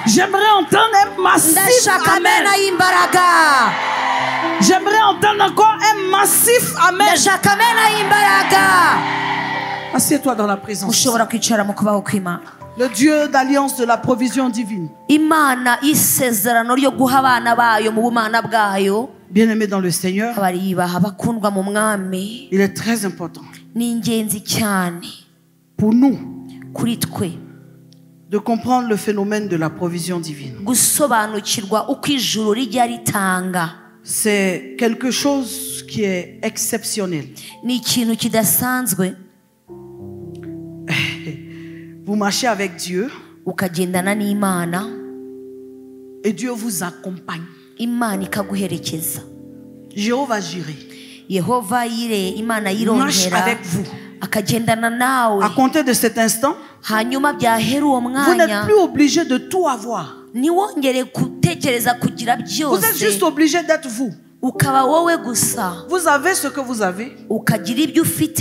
J'aimerais entendre un massif amen. J'aimerais entendre encore un massif amen. Assieds-toi dans la présence. Le Dieu d'alliance de la provision divine. Bien-aimé dans le Seigneur, il est très important pour nous de comprendre le phénomène de la provision divine. C'est quelque chose qui est exceptionnel. Vous marchez avec Dieu et Dieu vous accompagne. Jéhovah Jireh marche avec vous. À compter de cet instant, vous n'êtes plus obligé de tout avoir. Vous êtes juste obligé d'être vous. Vous avez ce que vous avez,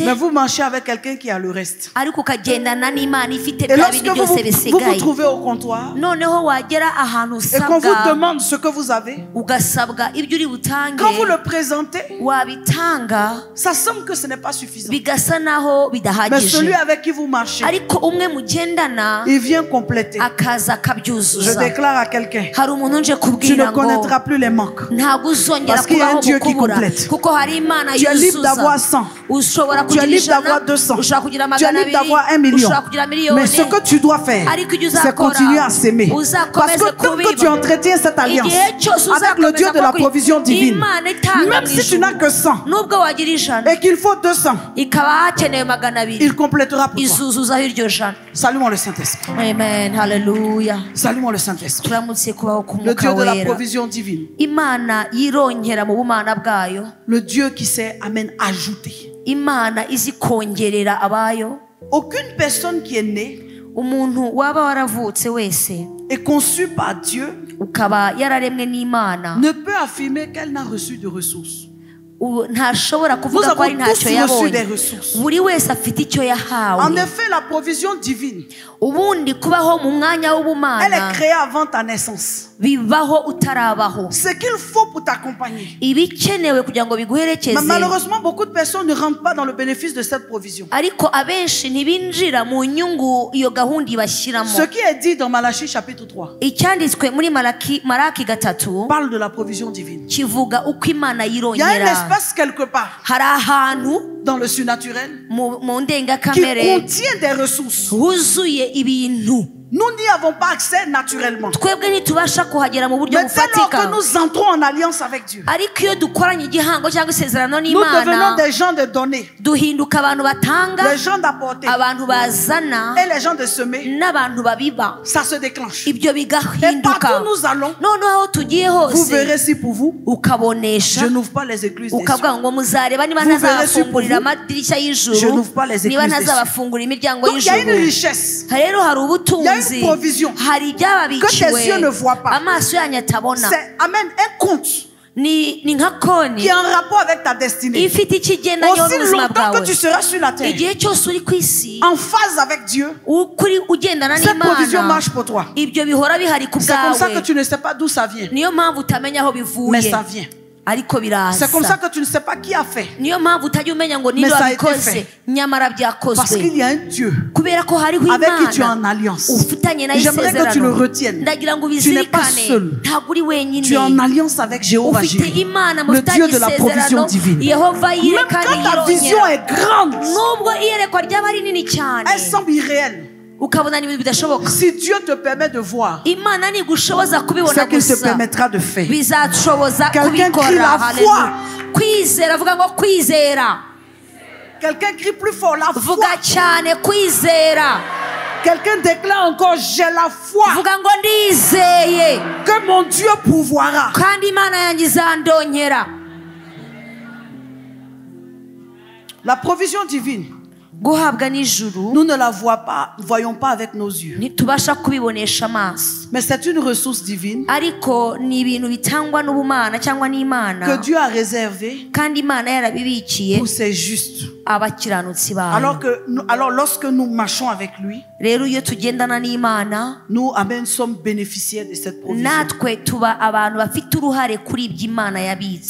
mais vous marchez avec quelqu'un qui a le reste. Et lorsque vous vous trouvez au comptoir et qu'on vous demande ce que vous avez, quand vous le présentez, ça semble que ce n'est pas suffisant. Mais celui avec qui vous marchez, il vient compléter. Je déclare à quelqu'un, tu ne connaîtras plus les manques. Parce qu'il y a un Dieu qui complète. Tu es libre d'avoir 100. Tu es libre d'avoir 200. Tu es libre d'avoir 1 million. Mais ce que tu dois faire, c'est continuer à s'aimer. Parce que tant que tu entretiens cette alliance avec le Dieu de la provision divine, même si tu n'as que 100 et qu'il faut 200, il complétera pour toi. Saluons le Saint-Esprit. Amen. Hallelujah. Saluons le Saint-Esprit. Le Dieu de la provision divine. Le Dieu qui sait, amen, ajouter. Aucune personne qui est née et conçue par Dieu ne peut affirmer qu'elle n'a reçu de ressources. Nous avons tous reçu des ressources. En effet, la provision divine, elle est créée avant ta naissance. Ce qu'il faut pour t'accompagner. Mais malheureusement, beaucoup de personnes ne rentrent pas dans le bénéfice de cette provision. Ce qui est dit dans Malachie chapitre 3 parle de la provision divine. Il y a un espace quelque part dans le surnaturel qui contient des ressources. Nous n'y avons pas accès naturellement. Mais dès lors que nous entrons en alliance avec Dieu, nous devenons des gens de donner, des gens d'apporter et les gens de semer. Ça se déclenche. Et partout où nous allons, vous verrez si pour vous, je n'ouvre pas les écluses des cieux. Vous verrez si pour vous, je n'ouvre pas les écluses des cieux. Donc il y a une richesse, il y a une provision que tes yeux ne voient pas. C'est, amen, un compte qui est en rapport avec ta destinée. Aussi longtemps que tu seras sur la terre, en phase avec Dieu, cette provision marche pour toi. C'est comme ça que tu ne sais pas d'où ça vient, mais ça vient. C'est comme ça que tu ne sais pas qui a fait, mais ça a été fait. Parce qu'il y a un Dieu avec qui tu es en alliance. J'aimerais que tu le retiennes. Tu n'es pas seul. Tu es en alliance avec Jéhovah Jireh, le Dieu de la provision divine. Même quand ta vision est grande, elle semble irréelle. Si Dieu te permet de voir, c'est qu'il te permettra de faire. Quelqu'un crie la foi. Quelqu'un crie plus fort la foi. Quelqu'un déclare encore, j'ai la foi que mon Dieu pourvoira. La provision divine, nous ne la voyons pas avec nos yeux. Mais c'est une ressource divine que Dieu a réservée pour ses justes. Alors lorsque nous marchons avec lui, nous sommes bénéficiaires de cette provision.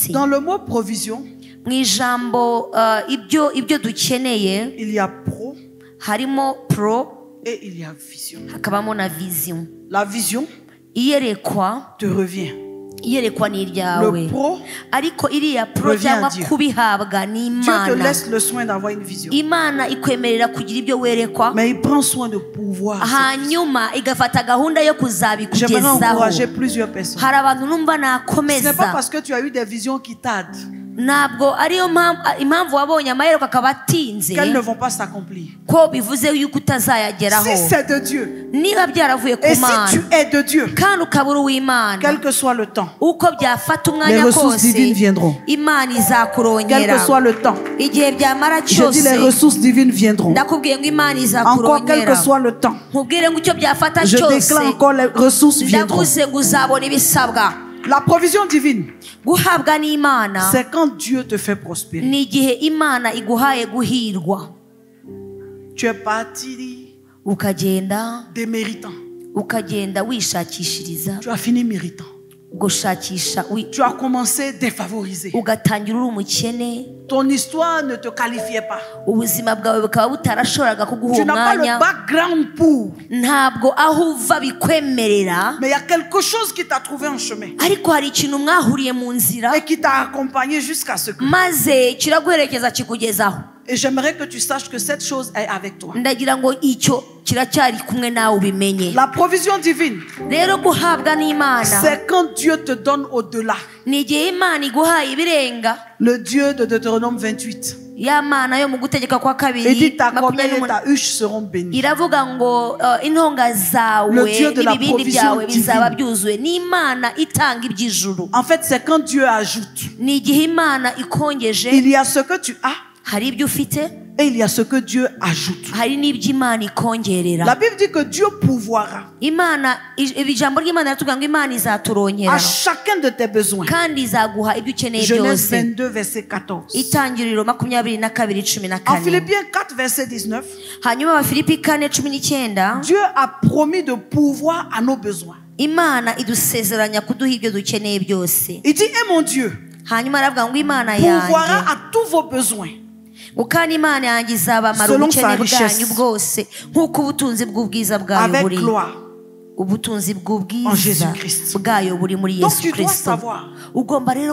Dans le mot provision, il y a pro et il y a vision. La vision te revient. Le pro revient à Dieu. Dieu te laisse le soin d'avoir une vision, mais il prend soin de pouvoir. J'aimerais encourager plusieurs personnes. Ce n'est pas parce que tu as eu des visions qui tardent qu'elles ne vont pas s'accomplir. Si c'est de Dieu, et si tu es de Dieu, quel que soit le temps, les ressources divines viendront. Quel que soit le temps, je dis les ressources divines viendront. Encore quel que soit le temps, je déclare encore les ressources viendront. La provision divine, c'est quand Dieu te fait prospérer. Tu es parti déméritant. Tu as fini méritant. Tu as commencé défavorisé. Ton histoire ne te qualifiait pas. Tu n'as pas le background pour. Mais il y a quelque chose qui t'a trouvé en chemin et qui t'a accompagné jusqu'à ce que. Et j'aimerais que tu saches que cette chose est avec toi. La provision divine, c'est quand Dieu te donne au-delà. Le Dieu de Deutéronome 28. Il dit ta corbeille et ta huche seront bénies. Le Dieu de la provision divine. En fait, c'est quand Dieu ajoute. Il y a ce que tu as et il y a ce que Dieu ajoute. La Bible dit que Dieu pourvoira à chacun de tes besoins. Genèse 22 verset 14. En Philippiens 4 verset 19, Dieu a promis de pourvoir à nos besoins. Il dit, et mon Dieu pourvoira à tous vos besoins selon sa richesse avec gloire en Jésus-Christ. Donc tu dois savoir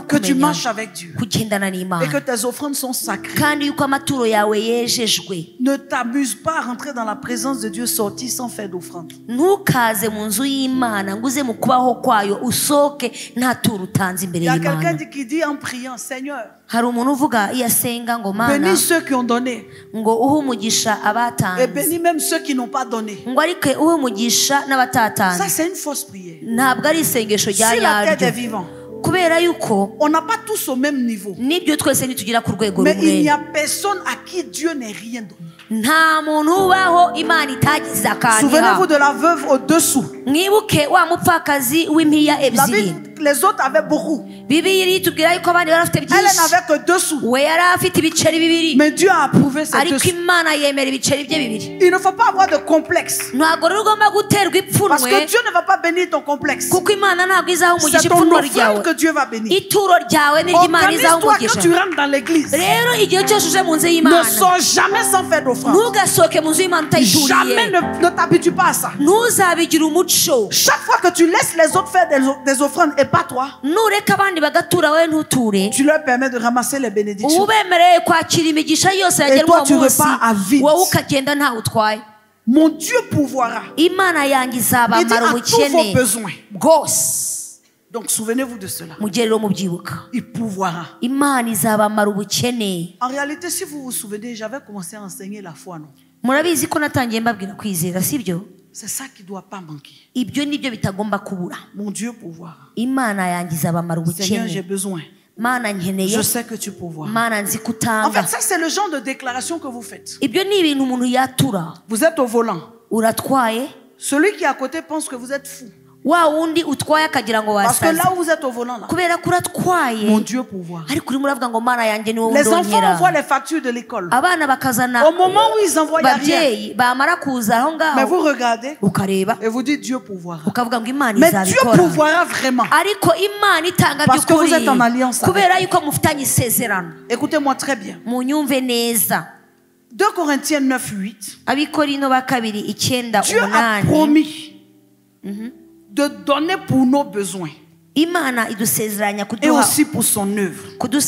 que tu marches avec Dieu et que tes offrandes sont sacrées. Ne t'amuse pas à rentrer dans la présence de Dieu, sortir sans faire d'offrande. Il y a quelqu'un qui dit en priant, Seigneur, bénis ceux qui ont donné et bénis même ceux qui n'ont pas donné. Ça, c'est une fausse prière. Si la terre est vivante, on n'a pas tous au même niveau. Mais il n'y a personne à qui Dieu n'ait rien donné. Souvenez-vous de la veuve au-dessous. Les autres avaient beaucoup. Elle n'avait que 2 sous. Mais Dieu a approuvé ces 2 sous. Il ne faut pas avoir de complexe. Parce que Dieu ne va pas bénir ton complexe. C'est ton offrande que Dieu va bénir. Organise-toi quand tu rentres dans l'église. Ne sors jamais sans faire d'offrande. Jamais ne t'habitue pas à ça. Chaque fois que tu laisses les autres faire des offrandes et pas toi, tu leur permets de ramasser les bénédictions. Et toi tu repars à vide. Mon Dieu pourvoira. Il dit à tous vos besoins. Donc souvenez-vous de cela. Il pourvoira. En réalité, si vous vous souvenez, j'avais commencé à enseigner la foi, non? C'est ça qui ne doit pas manquer. Mon Dieu pourvoira. Seigneur, j'ai besoin. Je sais que tu pourvois. En fait, ça c'est le genre de déclaration que vous faites. Vous êtes au volant. Celui qui est à côté pense que vous êtes fou. Parce que là où vous êtes au volant, là, mon Dieu pourvoit. Les enfants envoient les factures de l'école. Au moment où ils envoient, il n'y a rien. Mais vous regardez et vous dites Dieu pourvoira. Mais Dieu pourvoira vraiment. Parce que vous êtes en alliance avec lui. Écoutez-moi très bien. 2 Corinthiens 9:8. Dieu a promis de donner pour nos besoins et aussi pour son œuvre. Il dit,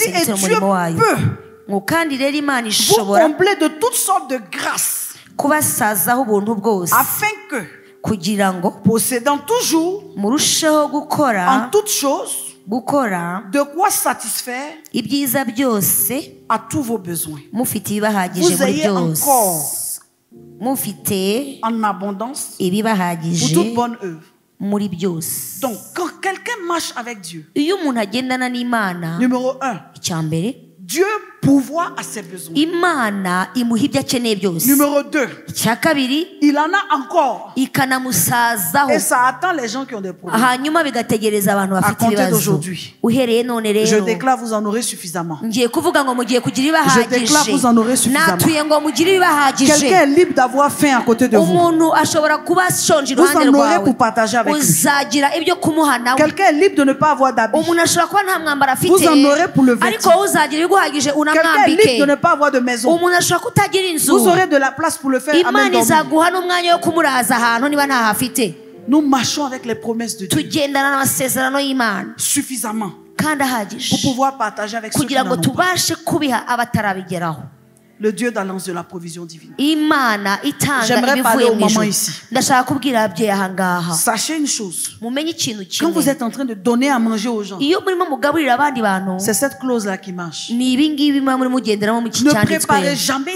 et Dieu peut vous combler de toutes sortes de grâces afin que, possédant toujours en toutes choses de quoi satisfaire à tous vos besoins, vous ayez encore en abondance pour toute bonne œuvre. Donc, quand quelqu'un marche avec Dieu, numéro 1, Dieu pourvoit à ses besoins. Numéro 2, il en a encore. Et ça attend les gens qui ont des problèmes. À compter d'aujourd'hui, je déclare vous en aurez suffisamment. Je déclare vous en aurez suffisamment. Quelqu'un est libre d'avoir faim à côté de vous. Vous en aurez pour partager avec lui. Quelqu'un est libre de ne pas avoir d'habits. Vous en aurez pour le vêtement. Quelqu'un est libre de ne pas avoir de maison. Vous aurez de la place pour le faire à main dormir. Nous marchons avec les promesses de Dieu suffisamment pour pouvoir partager avec ceux qui n'en ont pas. Le Dieu d'alliance de la provision divine. J'aimerais parler aux mamans ici. Sachez une chose. Quand vous êtes en train de donner à manger aux gens, c'est cette clause-là qui marche. Ne préparez jamais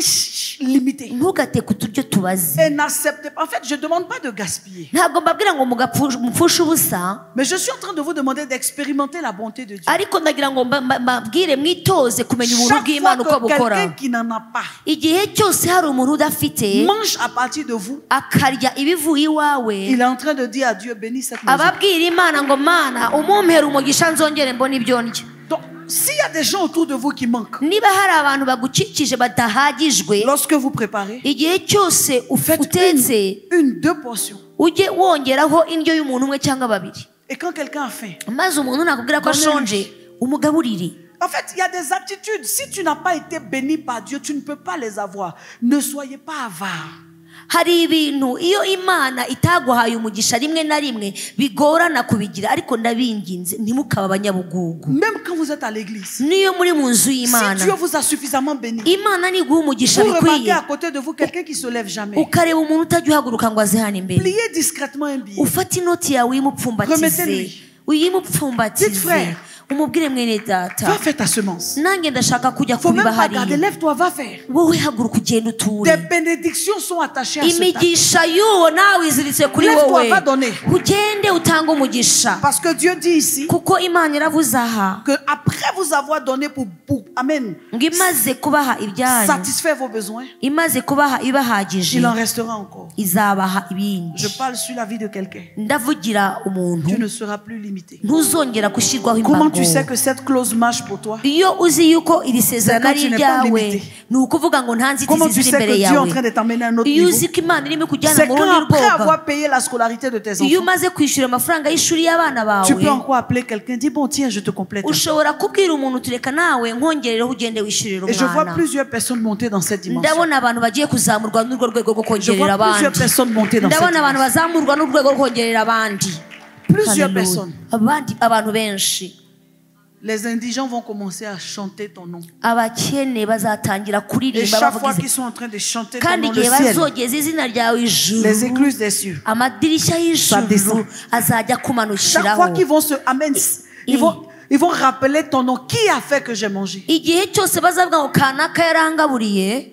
limité. Et n'acceptez pas. En fait, je ne demande pas de gaspiller. Mais je suis en train de vous demander d'expérimenter la bonté de Dieu. Chaque fois que quelqu'un qui n'en a pas mange à partir de vous, il est en train de dire à Dieu, bénis cette maison. Donc, s'il y a des gens autour de vous qui manquent, lorsque vous préparez, faites une, 2 portions. Et quand quelqu'un a faim, en fait, il y a des attitudes. Si tu n'as pas été béni par Dieu, tu ne peux pas les avoir. Ne soyez pas avare. hari ibintu iyo Imana itaguhaye umugisha rimwe na rimwe bigorana kubigira, ariko ndabinginze ntimukaba abanyabugugu. Même quand vous êtes à l'église, niyo muri mu nzu y'Imana, si Dieu vous a suffisamment béni, Imana niguha umugisha vous remarquez bikwiye, à côté de vous quelqu'un qui se lève jamais, ukareba umuntu utajya uhaguruka ngo aze hano imbere, pliez discrètement un billet, ufate inoti yawe uyimupfumbatize, uyimupfumbatize, umubwire mwene data, va faire ta semence. nange ndashaka kujya Faut même kubiba pas garder, hariya. lève-toi, va faire. Wowe haguruka ugenda uture. Des bénédictions sont attachées à ce tas. Imigisha y'uwo nawe iziritse kuri Lève-toi, wowe, va donner. ugende utanga umugisha. Parce que Dieu dit ici kuko Imana iravuze aha que après vous avoir donné pour amen, ngo imaze kubaha ibyanyu, satisfaire vos besoins, imaze kubaha ibahagije, il en restera encore. izabaha ibindi. Je parle sur la vie de quelqu'un. ndavugira Tu umuntu ne seras plus limité. ntuzongera gushyirwaho Comment imbago. tu sais que cette clause marche pour toi? iyo uzi yuko iri sezerano ari C'est quand tu n'es pas iryawe, limité. ni ukuvuga ngo nta Comment nzitizi tu ziri sais que imbere Dieu est en yawe. train de t'emmener à un autre iyo niveau? uzi ko Imana irimo kujyana C'est mu quand rundi après rwoga, avoir payé la scolarité de tes iyo enfants, umaze kwishyura amafaranga y'ishuri y'abana tu peux bawe, encore appeler quelqu'un, dis bon tiens je te complète. ushobora kubwira umuntu tureka nawe nkongerereho ugende wishyurira Et je vois umwana. plusieurs personnes monter dans cette dimension. ndabona abantu bagiye kuzamurwa n'urwo rwego rwo Je kongerera vois plusieurs abandi. personnes monter dans cette ndabona abantu dimension. bazamurwa n'urwego rwo kongerera abandi. Plusieurs Hallelujah. personnes. abantu benshi. Les indigents vont commencer à chanter ton nom. abakene bazatangira Et kuririmba chaque fois bavugize, qu'ils sont en train de chanter ton kandi nom, le igihe ciel, bazogeza izina ryawe ijuru, les écluses des cieux, amadirishya y'ijuru descend. azajya chaque fois kumanukiraho. qu'ils vont se amène, ils vont rappeler ton nom. Qui a fait que j'ai mangé? igihe cyose bazavuga ngo kanaka yarangaburiye,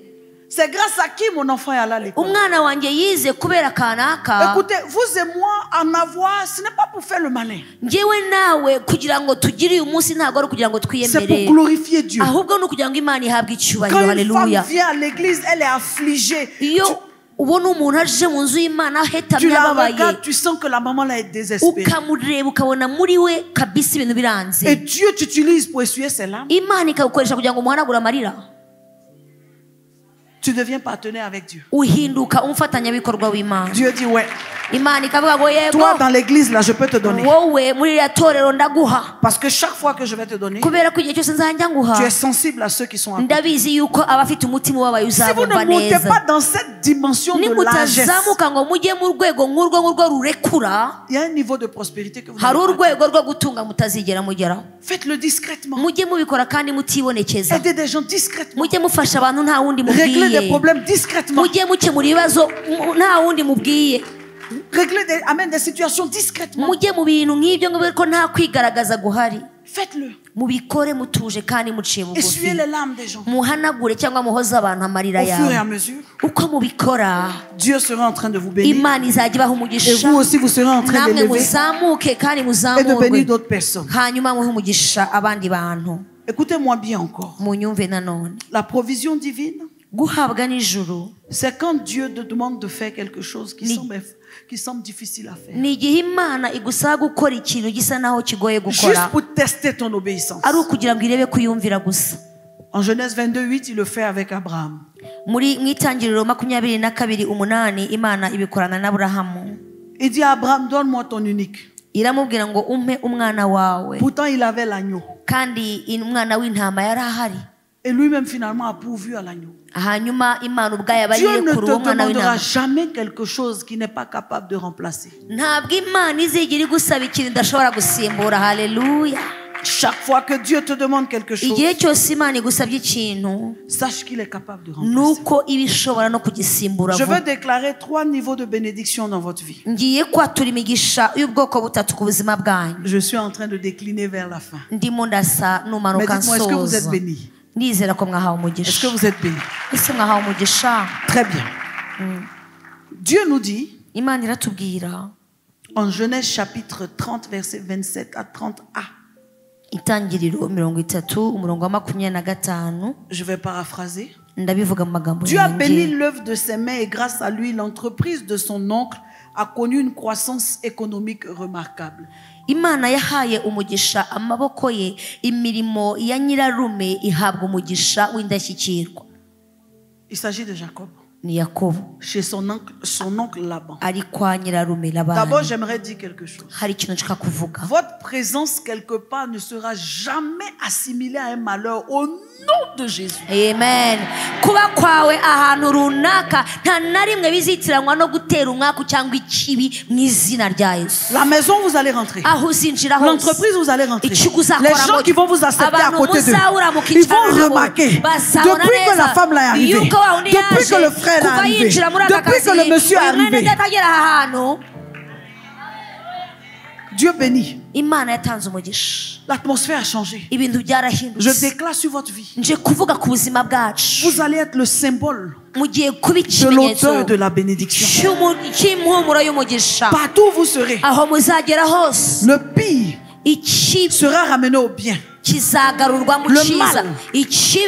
C'est grâce à qui mon enfant est allé à l'école? umwana wanjye yize kubera kanaka. Écoutez, vous et moi, en avoir, ce n'est pas pour faire le malin. njyewe nawe kugira ngo tugire uyu munsi ntabwo ari ukugira ngo C'est twiyemere, pour glorifier Dieu. ahubwo ni ukugira ngo Imana ihabwe icyubahiro. Quand une femme Haleluya. vient à l'église, elle est affligée. iyo ubona umuntu aje mu nzu y'Imana Tu ahetamye la ababaye, regardes, tu sens que la maman là est désespérée. ukamureba ukabona muri we kabisa ibintu Et biranze. Dieu t'utilise pour essuyer ses larmes. Imana ikagukoresha kugira ngo umuhanagure amarira, Tu deviens partenaire avec Dieu. uhinduka umufatanyabikorwa w'Imana. Dieu dit ouais. Imana ikavuga ngo yego, Toi dans l'église là, je peux te donner. wowe muri iriya torero ndaguha, Parce que chaque fois que je vais te donner, kubera ko igihe cyose nzajya nguha, tu es sensible à ceux qui sont à côté. ndabizi yuko abafite umutima ubabaye Si vous uzabumva ne montez neza. pas dans cette dimension de largesse, nimutazamuka ngo mujye mu rwego nk'urwo ngurwo rurekura, il y a un niveau de prospérité que vous hari n'avez pas. urwego rwo gutunga mutazigera mugeraho. Faites-le discrètement. mujye mubikora kandi mutibonekeza, Aidez des gens discrètement. mujye mufasha abantu nta wundi Réglez des mubwiye, problèmes discrètement. mujye mukemura ibibazo nta wundi mubwiye, Réglez des situations discrètement. mujye mu bintu nk'ibyo ngibyo ko nta kwigaragaza guhari. Faites-le. mubikore mutuje kandi muciye Essuyez bugufi, les larmes des gens. muhanagure cyangwa muhoze abantu amarira Au fur et à yawe. mesure, uko mubikora Dieu sera en train de vous bénir. Imana izajya ibaha Et umugisha, vous aussi, vous serez en train namwe d'élever muzamuke kandi et de bénir muzamurwe, d'autres personnes. hanyuma muhe umugisha abandi bantu. Écoutez-moi bien encore. munyumve nanone, La provision divine, guhabwa n'ijuru c'est quand Dieu te demande de faire quelque chose qui semble difficile à faire. ni igihe Imana igusaba gukora ikintu gisa naho kigoye Juste gukora, pour tester ton obéissance. ari ukugira ngo irebe kuyumvira gusa. En Genèse 22:8, il le fait avec Abraham. mu itangiriro 22:8 Imana ibikorana na Aburahamu, Il dit à Abraham, donne-moi ton unique. iramubwira ngo umpe umwana wawe, Pourtant, il avait l'agneau. kandi umwana w'intama yari ahari. Et lui-même, finalement, a pourvu à l'agneau. hanyuma Imana ubwayo aba Dieu ne yirekura te uwo mwana demandera w'intama. jamais quelque chose qui n'est pas capable de remplacer. ntabwo Imana izigera igusaba ikintu idashobora gusimbura. Haleluya. Chaque fois que Dieu te demande quelque chose, igihe cyose Imana igusabye ikintu, sache qu'il est capable de remplacer. nuko iba ishobora no kugisimbura Je vuba. veux déclarer 3 niveaux de bénédiction dans votre vie. ngiye kwatura imigisha y'ubwoko butatu ku buzima bwanyu. Je suis en train de décliner vers la fin. ndimo ndasa Mais numanuka dites-moi, est-ce que vous êtes nsoza. béni? ndizera ko mwahawe Est-ce que umugisha. vous êtes béni? ese mwahawe umugisha? Très bien. Dieu nous dit Imana iratubwira en Genèse chapitre 30, verset 27 à 30a. itangiriro 30:25. Je vais paraphraser. ndabivuga mu magambo Dieu a béni yanjye. l'œuvre de ses mains et grâce à lui, l'entreprise de son oncle a connu une croissance économique remarquable. Imana yahaye umugisha amaboko ye, imirimo ya nyirarume ihabwa umugisha w'indashyikirwa. Il s'agit de Jacob. chez son oncle Laban. D'abord, j'aimerais dire quelque chose. Votre présence quelque part ne sera jamais assimilée à un malheur au nom de Jésus. Amen. La maison, vous allez rentrer. L'entreprise, vous allez rentrer. Les gens qui vont vous accepter à côté d'eux, ils vont remarquer, depuis que la femme est arrivée, depuis que le frère est arrivé, depuis que le monsieur est arrivé, Dieu bénit. L'atmosphère a changé. Je déclare sur votre vie. Vous allez être le symbole de l'odeur de la bénédiction. Partout où vous serez, le pire sera ramené au bien. Le mal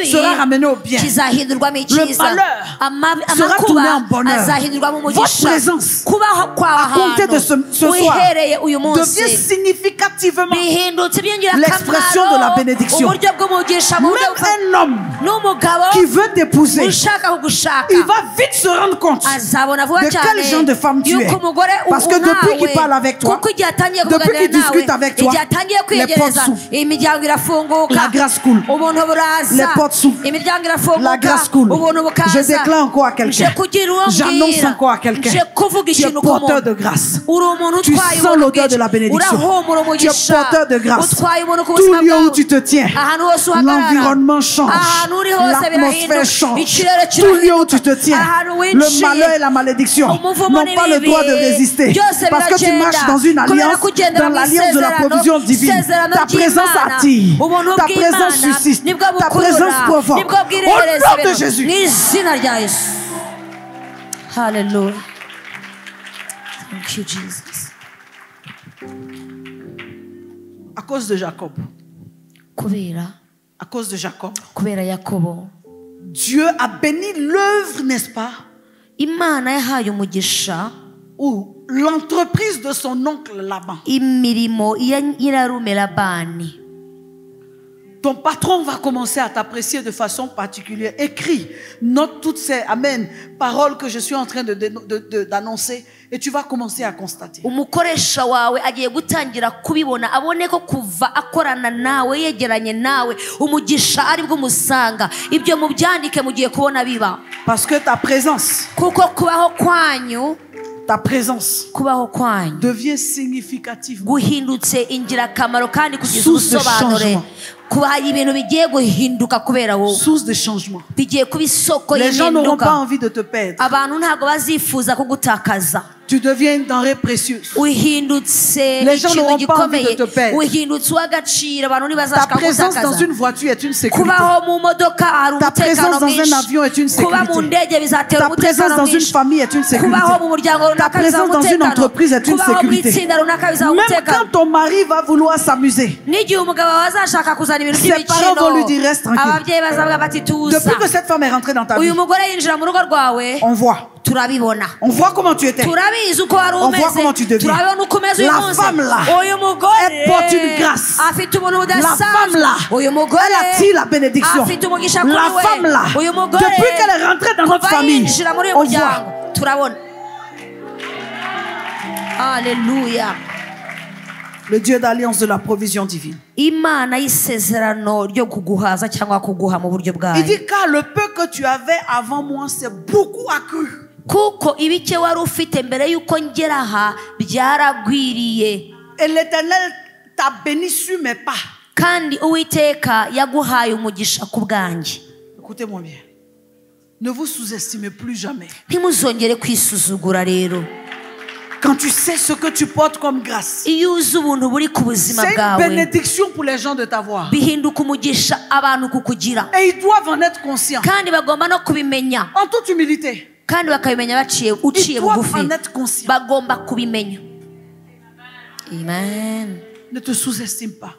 sera ramené au bien. Le malheur sera tourné en bonheur. Votre présence, à compter de ce soir, devient significativement l'expression de la bénédiction. Même un homme qui veut t'épouser, il va vite se rendre compte de quel genre de femme tu es. Parce que depuis qu'il parle avec toi, depuis qu'il discute avec toi, les portes s'ouvrent. La grâce coule. Les portes s'ouvrent. La grâce coule. Je déclare encore à quelqu'un. J'annonce encore à quelqu'un. Tu es porteur de grâce. Tu sens l'odeur de la bénédiction. Tu es porteur de grâce. Tout lieu où tu te tiens, l'environnement change. L'atmosphère change. Tout lieu où tu te tiens, le malheur et la malédiction n'ont pas le droit de résister. Parce que tu marches dans une alliance, dans l'alliance de la provision divine. Ta présence attire. Ta présence suscite. Ta présence provoque. Au nom de Jésus. Hallelujah. Thank you, Jesus. À cause de Jacob. À cause de Jacob. Dieu a béni l'œuvre, n'est-ce pas? Ou l'entreprise de son oncle Laban. Ton patron va commencer à t'apprécier de façon particulière. Écris, note toutes ces amen, paroles que je suis en train d'annoncer et tu vas commencer à constater. Parce que ta présence devient significative. Source de changement. Source de changement. Les gens n'auront pas envie de te perdre. Tu deviens une denrée précieuse. Les gens n'auront pas envie de te perdre. Ta présence dans une voiture est une sécurité. Ta présence dans un avion est une sécurité. Ta présence dans une famille est une sécurité. Ta présence dans une entreprise est une sécurité. Même quand ton mari va vouloir s'amuser, ses parents vont lui dire reste tranquille. Depuis que cette femme est rentrée dans ta vie, on voit. On voit comment tu étais. On voit comment tu deviens. La femme là, elle porte une grâce. La femme là, elle attire la bénédiction. La femme là, depuis qu'elle est rentrée dans notre famille, on voit. Alléluia. Le Dieu d'alliance de la provision divine. Il dit car le peu que tu avais avant moi s'est beaucoup accru. Et l'Éternel t'a béni sur mes pas. Écoutez-moi bien. Ne vous sous-estimez plus jamais. Quand tu sais ce que tu portes comme grâce, c'est une bénédiction pour les gens de t'avoir. Et ils doivent en être conscients. En toute humilité. Ils doivent en être conscients. Amen. Ne te sous-estime pas.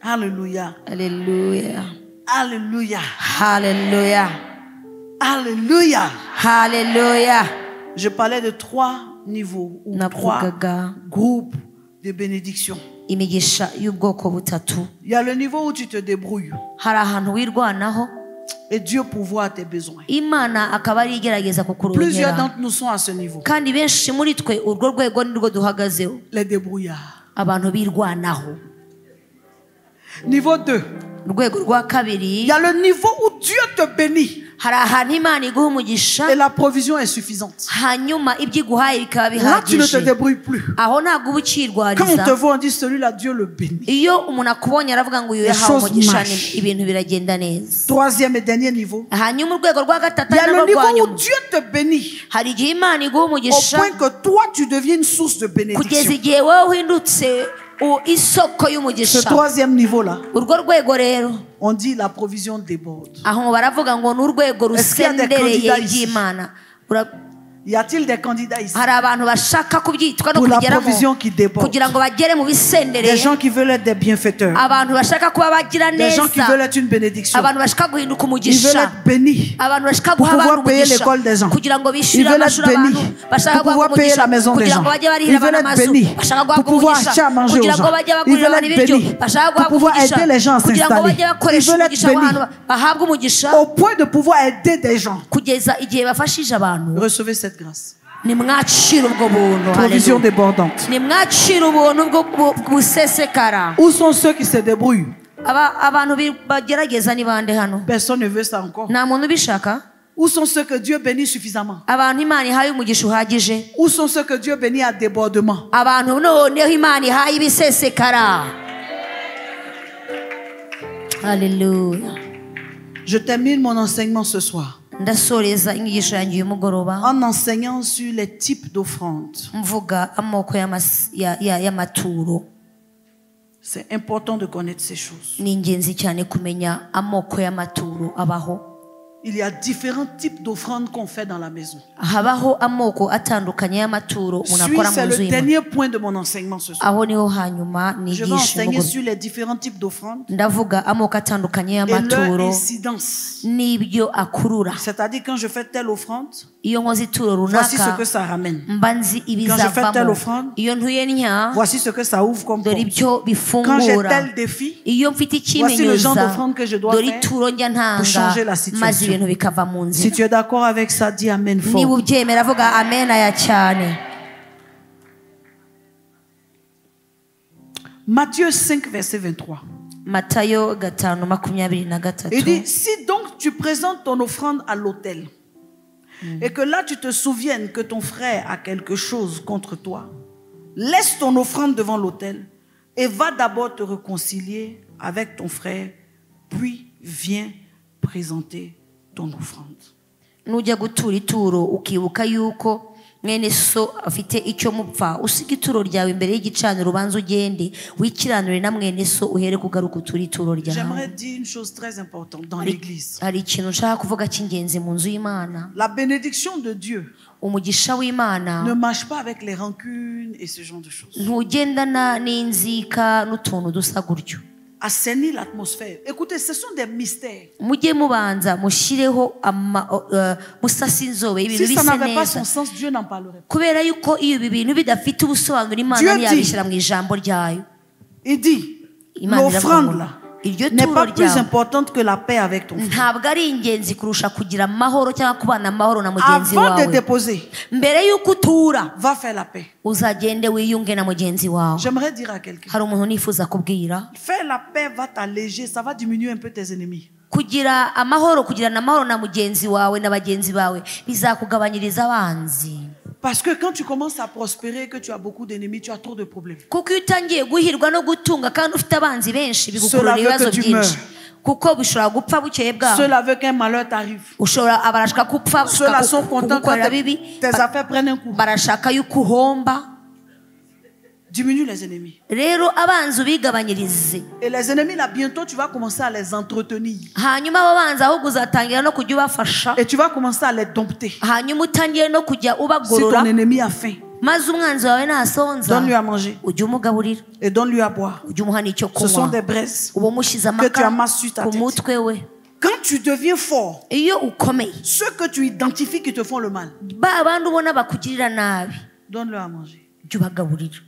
Alléluia. Alléluia. Alléluia. Alléluia. Alléluia. Alléluia. Je parlais de 3 niveaux ou 3 groupes de bénédiction. Il y a le niveau où tu te débrouilles. Et Dieu pourvoit à tes besoins. Imana akaba ari igerageza kukurongera. Plusieurs d'entre nous sont à ce niveau. Kandi benshi muri twe urwo rwego nirwo duhagazeho. Les débrouillards. Abantu birwanaho. Niveau 2. Urwego rwa kabiri. Il y a le niveau où Dieu te bénit. Hari ahantu Imana iguha umugisha. Et la provision est suffisante. Hanyuma ibyo iguhaye bikaba bihagije. Là tu ne te débrouilles plus. Aho ntabwo uba ukirwariza. Quand on te voit on dit celui-là Dieu le bénit. Iyo umuntu akubonye aravuga ngo uyu yahawe umugisha ibintu biragenda neza. Troisième et dernier niveau. Hanyuma urwego rwa gatatu il y a le niveau où Dieu te bénit. Hari igihe Imana iguha umugisha. Au point que toi tu deviens une source de bénédiction. Kugeza igihe wowe uhindutse isoko y'umugisha. Ce troisième niveau là. Urwo rwego rero. On dit la provision déborde. Aho baravuga ngo n'urwego rusendereye y'Imana. Y a-t-il des candidats ici? Hari abantu bashaka kubyitwa no pour la kugeramo provision qui déborde. kugira ngo bagere mu bisendereye. Des gens qui veulent être des bienfaiteurs. Abantu bashaka kuba bagira neza. Des gens qui veulent être une bénédiction. Abantu bashaka guhinduka Ils umugisha. veulent être bénis. Abantu bashaka pour guha abantu pouvoir payer umugisha. l'école des gens. Kugira ngo Ils bishyure veulent amashuri être bénis. abantu. Bashaka Pour pouvoir payer la maison des gens. Ils veulent être bénis. Pour pouvoir acheter à manger aux gens. Ils veulent être bénis. Pour pouvoir aider les gens à s'installer. Ils veulent être bénis. Au point de pouvoir aider des gens. Kugeza igihe bafashije abantu. Recevez cette grâce. Provision débordante. Où sont ceux qui se débrouillent? Personne ne veut ça encore. Où sont ceux que Dieu bénit suffisamment? Où sont ceux que Dieu bénit à débordement? Alléluia. Je termine mon enseignement ce soir en enseignant sur les types d'offrandes. C'est important de connaître ces choses. Il y a différents types d'offrandes qu'on fait dans la maison. Suis, c'est le dernier point de mon enseignement ce soir. Je vais enseigner sur les différents types d'offrandes et leur incidence. C'est-à-dire quand je fais telle offrande, voici ce que ça ramène. Quand je fais telle offrande, voici ce que ça ouvre comme porte. Quand j'ai tel défi, voici le genre d'offrande que je dois faire pour changer la situation. Si tu es d'accord avec ça, dis Amen fort. Matthieu 5, verset 23. Il dit, si donc tu présentes ton offrande à l'autel et que là tu te souviennes que ton frère a quelque chose contre toi, laisse ton offrande devant l'autel et va d'abord te réconcilier avec ton frère, puis viens présenter ton offrande. Nujya gutura ituro ukibuka yuko mwene so afite icyo mupfa usiga ituro ryawe imbere y'igicaniro ubanza ugende wikiranure na mwene so uhere kugaruka utura ituro ryawe. J'aimerais dire une chose très importante dans l'église. Hari ikintu nshaka kuvuga cy'ingenzi mu nzu y'Imana. La bénédiction de Dieu umugisha w'Imana ne marche pas avec les rancunes et ce genre de choses. Ntugendana n'inzika n'utuntu dusa gutyo. Assainir l'atmosphère. Écoutez, ce sont des mystères. Mujye mubanza mushireho musasi inzobe ibintu si ça bisa n'avait pas son neza sens, Dieu n'en parlerait pas. kubera yuko iyo ibi bintu bidafite ubusobanuro Imana ntiyabishyira mu ijambo ryayo. Il dit Imana l'offrande là iryo n'est turo pas plus ryawe importante que la paix avec ton frère. ntabwo ari ingenzi kurusha kugira amahoro cyangwa kubana amahoro na mugenzi Avant de wawe. déposer, Mbere yuko utura va faire la paix. uzagende wiyunge na mugenzi wawe. J'aimerais dire à quelqu'un, Hari umuntu nifuza kubwira faire la paix va t'alléger, ça va diminuer un peu tes ennemis. kugira amahoro kugirana amahoro na mugenzi wawe na bagenzi bawe bizakugabanyiriza abanzi. Parce que quand tu commences à prospérer, que tu as beaucoup d'ennemis, tu as trop de problèmes. Kuko iyo utangiye guhirwa no gutunga kandi ufite abanzi benshi bigukurura ibibazo byinshi. Kuko bishobora gupfa bukeye bwawe. Cela veut qu'un malheur t'arrive. Ushobora abarashaka gupfa Ceux-là sont contents quand tes affaires prennent un coup. barashaka yuko uhomba. Diminue les ennemis. Rero abanzi ubigabanyirize. Et les ennemis là, bientôt tu vas commencer à les entretenir. Hanyuma abo banzi ahubwo uzatangira no kujya ubafasha. Et tu vas commencer à les dompter. Hanyuma utangire no kujya Si ubagorora. ton ennemi a faim, Maze umwanzi wawe nasonza donne-lui à manger ujye umugaburira et donne-lui à boire. ujye umuha n'icyo Ce sont kunywa. des braises uba umushyize que tu amakara amasses sur ta ku tête. mutwe we. Quand tu deviens fort, Iyo ukomeye ceux que tu identifies qui te font le mal, ba bandi ubona bakugirira nabi donne-leur à manger. jya ubagaburira.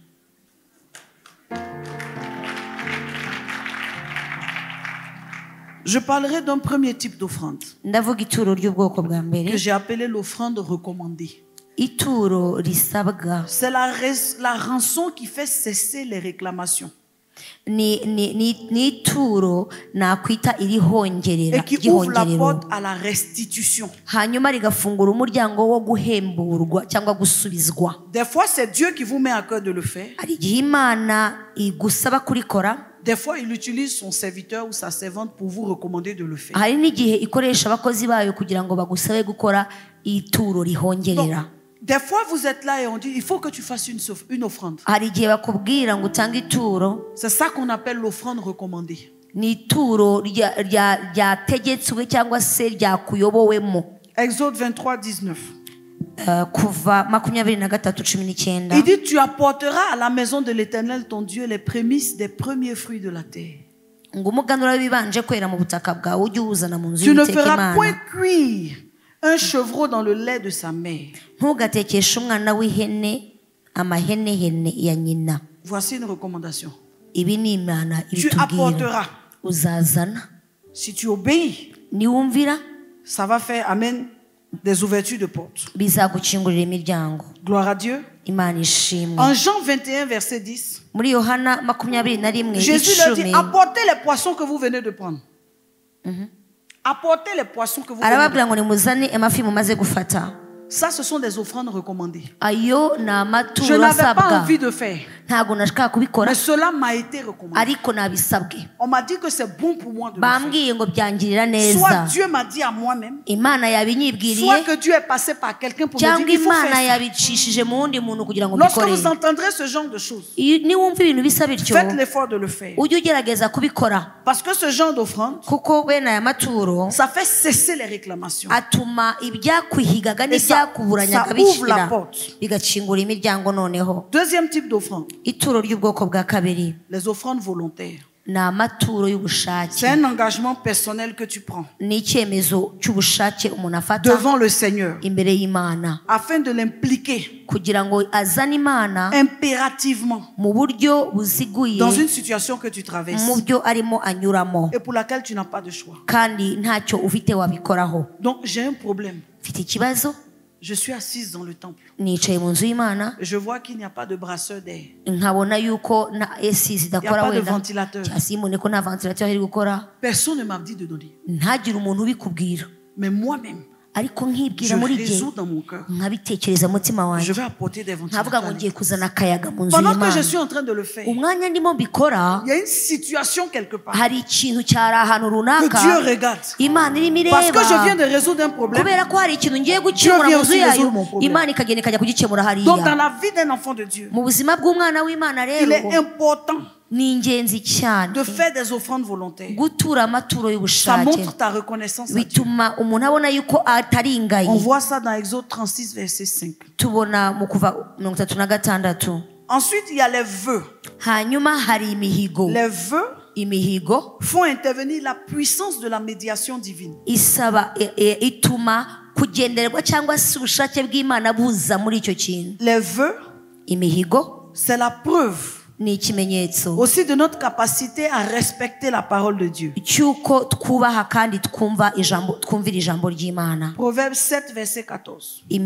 Je parlerai d'un premier type d'offrande que j'ai appelé l'offrande recommandée. C'est la rançon qui fait cesser les réclamations. Et qui ouvre la porte à la restitution. Des fois, c'est Dieu qui vous met à cœur de le faire. Des fois, il utilise son serviteur ou sa servante pour vous recommander de le faire. Donc, des fois, vous êtes là et on dit, il faut que tu fasses une offrande. C'est ça qu'on appelle l'offrande recommandée. Exode 23, 19. Il dit, tu apporteras à la maison de l'Éternel ton Dieu les prémices des premiers fruits de la terre. Tu ne feras point cuire un chevreau dans le lait de sa mère. Voici une recommandation. Tu apporteras. Si tu obéis, ça va faire, amen, des ouvertures de portes. Gloire à Dieu. En Jean 21, verset 10, Jésus leur dit, apportez les poissons que vous venez de prendre. Apportez les poissons que vous venez de prendre. Ça, ce sont des offrandes recommandées. Je n'avais pas envie de faire. Mais cela m'a été recommandé. On m'a dit que c'est bon pour moi de le faire. Soit Dieu m'a dit à moi-même, soit que Dieu est passé par quelqu'un pour me dire qu'il faut faire ça. Lorsque vous entendrez ce genre de choses, faites l'effort de le faire. Parce que ce genre d'offrande, ça fait cesser les réclamations. Et ça ouvre la porte. Deuxième type d'offrande, les offrandes volontaires. C'est un engagement personnel que tu prends devant le Seigneur afin de l'impliquer impérativement dans une situation que tu traverses et pour laquelle tu n'as pas de choix. Donc j'ai un problème. Je suis assise dans le temple. Je vois qu'il n'y a pas de brasseur d'air. Il n'y a pas de ventilateur. Personne ne m'a dit de donner. Mais moi-même, je résous dans mon cœur. Je vais apporter des ventilateurs. Pendant que je suis en train de le faire, il y a une situation quelque part que Dieu regarde. Parce que je viens de résoudre un problème, Dieu vient aussi résoudre mon problème. Donc dans la vie d'un enfant de Dieu, il est important de faire des offrandes volontaires. Ça montre ta reconnaissance à Dieu. On voit ça dans Exode 36, verset 5. Ensuite, il y a les vœux. Les vœux font intervenir la puissance de la médiation divine. Les vœux, c'est la preuve aussi de notre capacité à respecter la parole de Dieu. Proverbe 7, verset 14. Il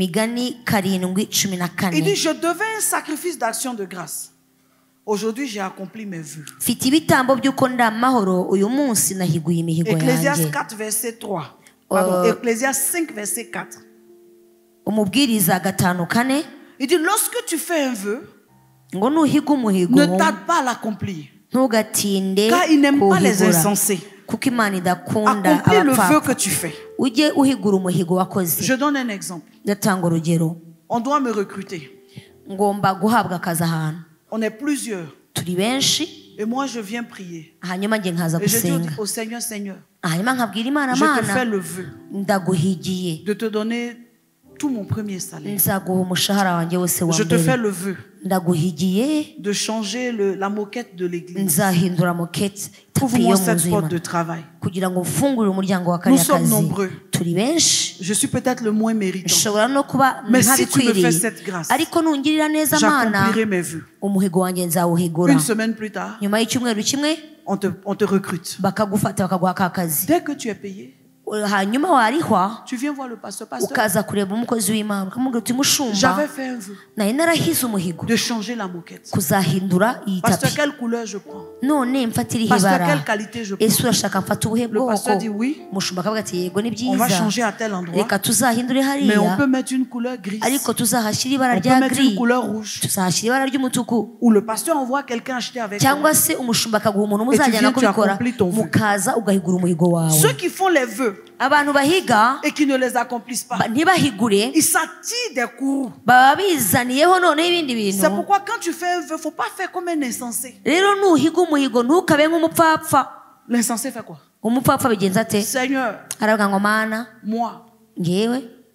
dit, je devais un sacrifice d'action de grâce. Aujourd'hui, j'ai accompli mes vœux. Ecclésiaste 4, verset 3. Pardon, Ecclésiaste 5, verset 4. Il dit, lorsque tu fais un vœu, ne tarde pas à l'accomplir. Car il n'aime pas les insensés. Accomplis le vœu que tu fais. Je donne un exemple. On doit me recruter. On est plusieurs. Et moi je viens prier. Et je dis au Seigneur, Seigneur, je te fais le vœu de te donner tout mon premier salaire. Je te fais le vœu de changer la moquette de l'église. Ouvre-moi cette porte de travail. Nous sommes nombreux. Je suis peut-être le moins méritant. Mais si tu me fais cette grâce, j'accomplirai mes vœux. Une semaine plus tard, on te recrute. Dès que tu es payé, tu viens voir le pasteur. J'avais fait un vœu de changer la moquette. Pasteur, quelle couleur je prends? Pasteur, quelle qualité je prends? Le pasteur dit oui. On va changer à tel endroit. Mais on peut mettre une couleur grise. On peut mettre une couleur rouge. Ou le pasteur envoie quelqu'un acheter avec toi. Et tu viens, tu accomplis ton vœu. Ceux qui font les vœux et qui ne les accomplissent pas, ils s'attirent des courroux. C'est pourquoi quand tu fais un vœu, il ne faut pas faire comme un insensé. L'insensé fait quoi? Seigneur, moi,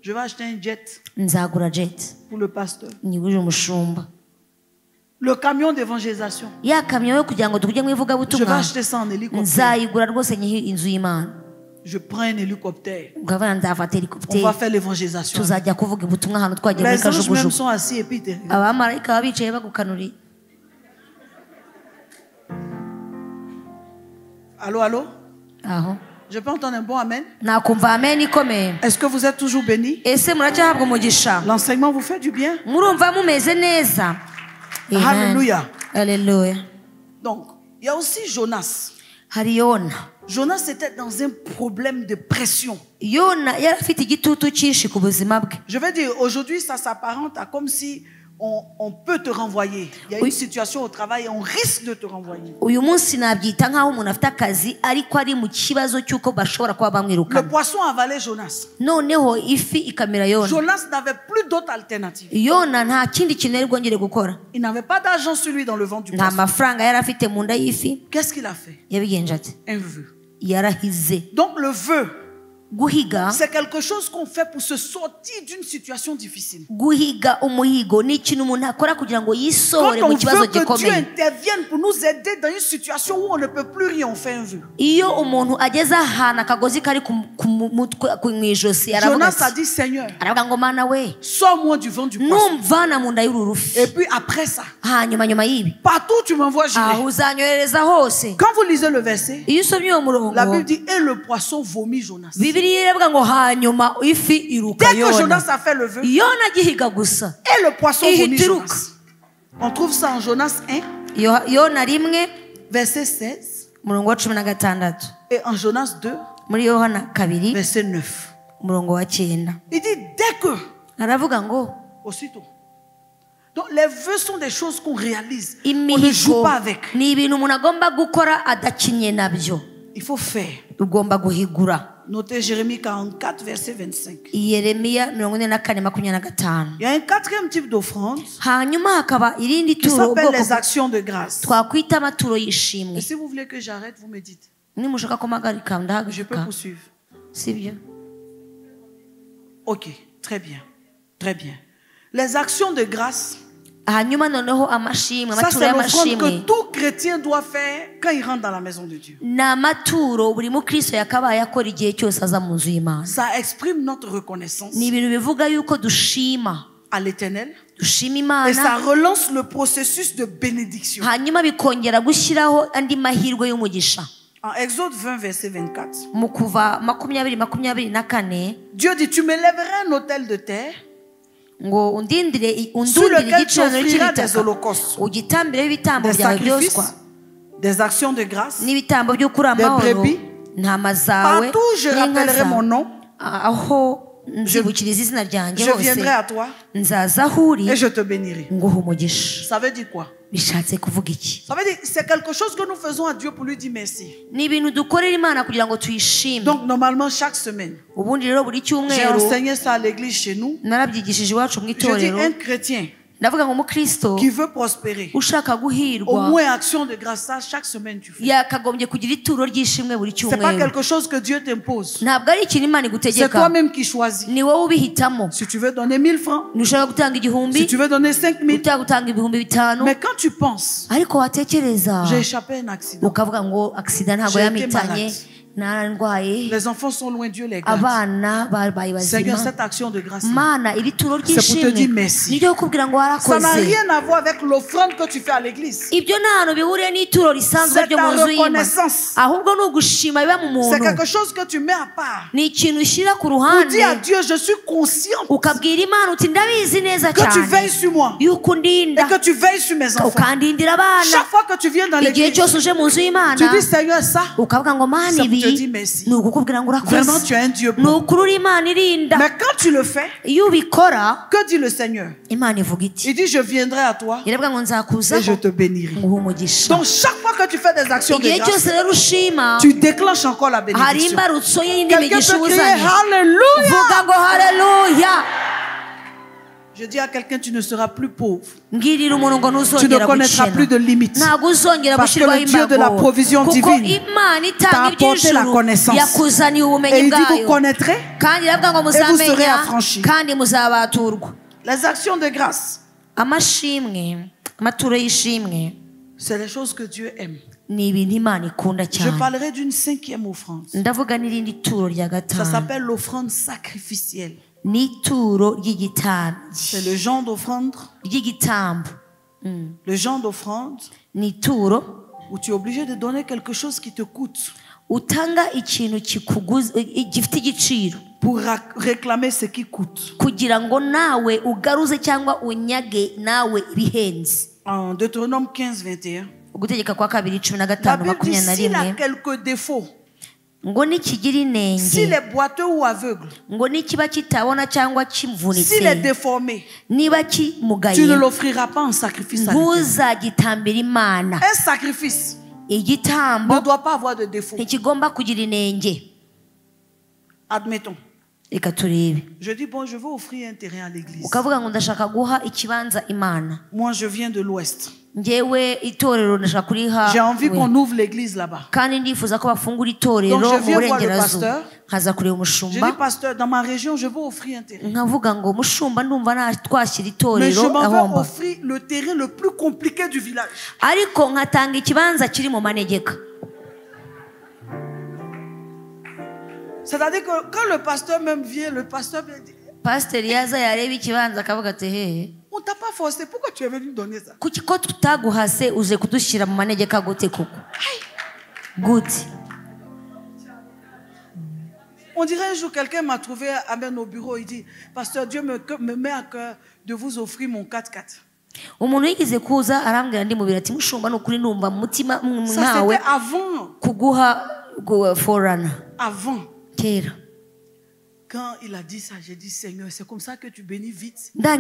je vais acheter un jet pour le pasteur. Le camion d'évangélisation, je vais acheter ça en hélicoptère. Je prends un hélicoptère. On va faire l'évangélisation. Les anges même sont assis et puis allô, allô? Je peux entendre un bon amen? Est-ce que vous êtes toujours bénis? L'enseignement vous fait du bien? Alléluia. Alléluia. Donc, il y a aussi Jonas. Jonas était dans un problème de pression. Je vais dire, aujourd'hui, ça s'apparente à comme si on peut te renvoyer. Il y a une situation au travail et on risque de te renvoyer. Le poisson a avalé Jonas. Jonas n'avait plus d'autre alternative. Il n'avait pas d'argent sur lui dans le ventre du poisson. Qu'est-ce qu'il a fait? Un vœu. Donc le vœu, c'est quelque chose qu'on fait pour se sortir d'une situation difficile. Quand on veut que Dieu intervienne pour nous aider dans une situation où on ne peut plus rien, on fait un vœu. Jonas a dit, Seigneur, sors-moi du ventre du poisson. Et puis après ça, partout où tu m'envoies, j'irai. Quand vous lisez le verset, la Bible dit, et le poisson vomit Jonas. Dès que Jonas a fait le vœu, et le poisson vomit Jonas. On trouve ça en Jonas 1, verset 16, et en Jonas 2, verset 9. Il dit dès que, aussitôt. Donc les vœux sont des choses qu'on réalise. On ne joue pas avec. Il faut faire. Notez Jérémie 44, verset 25. Il y a un quatrième type d'offrande qui s'appelle les actions de grâce. Et si vous voulez que j'arrête, vous me dites. Je peux poursuivre. C'est bien. Ok, très bien. Très bien. Les actions de grâce, ça c'est l'offrande que tout chrétien doit faire quand il rentre dans la maison de Dieu. Ça exprime notre reconnaissance à l'Éternel et ça relance le processus de bénédiction. En Exode 20, verset 24, Dieu dit, tu me lèveras un autel de terre sur lequel tu offriras des holocaustes, des sacrifices, des actions de grâce, des brebis. Partout où je rappellerai mon nom, je viendrai à toi et je te bénirai. Ça veut dire quoi? Ça veut dire c'est quelque chose que nous faisons à Dieu pour lui dire merci. Donc normalement chaque semaine, j'ai enseigné ça à l'église chez nous. Je dis un chrétien qui veut prospérer, au moins action de grâce, ça chaque semaine tu fais. C'est pas quelque chose que Dieu t'impose. C'est toi-même qui choisis. Si tu veux donner 1000 francs, si tu veux donner 5000, mais quand tu penses, j'ai échappé à un accident, j'ai été malade, Les enfants sont loin, Dieu les garde. Seigneur, cette action de grâce, c'est pour te dire merci. Ça n'a rien à voir avec l'offrande que tu fais à l'église. C'est ta reconnaissance. C'est quelque chose que tu mets à part. Pour dire à Dieu, je suis conscient que tu veilles sur moi et que tu veilles sur mes enfants. Chaque fois que tu viens dans l'église, tu dis Seigneur, ça te dit merci. Vraiment, tu es un Dieu bon. Mais quand tu le fais, que dit le Seigneur? Il dit, je viendrai à toi et je te bénirai. Donc chaque fois que tu fais des actions de grâce, tu déclenches encore la bénédiction. Quelqu'un peut crier Alléluia. Je dis à quelqu'un, tu ne seras plus pauvre. Tu ne connaîtras plus de limites. Parce que le Dieu de la provision divine t'a apporté la connaissance. Et il dit, vous connaîtrez et vous serez affranchis. Les actions de grâce, c'est les choses que Dieu aime. Je parlerai d'une 5e offrande. Ça s'appelle l'offrande sacrificielle. C'est le genre d'offrande. Le genre d'offrande où tu es obligé de donner quelque chose qui te coûte pour réclamer ce qui coûte. En Deutéronome 15, 21, la Bible dit s'il a quelques défauts, s'il est boiteux ou aveugle, s'il est déformé, tu ne l'offriras pas en sacrifice à Dieu. Un sacrifice ne doit pas avoir de défaut. Admettons. Je dis, bon, je veux offrir un terrain à l'église. Moi, je viens de l'Ouest. J'ai envie qu'on ouvre l'église là-bas. Donc je viens voir le pasteur. Je dis, pasteur, dans ma région, je veux offrir un terrain. Mais je m'en vais offrir le terrain le plus compliqué du village. C'est-à-dire que quand le pasteur même vient, le pasteur vient dire, on t'a pas forcé, pourquoi tu es venu donner ça? On dirait un jour, quelqu'un m'a trouvé amène au bureau, il dit, pasteur, Dieu me met à cœur de vous offrir mon 4x4. Ça c'était avant. Quand il a dit ça, j'ai dit, Seigneur, c'est comme ça que tu bénis vite. Hey.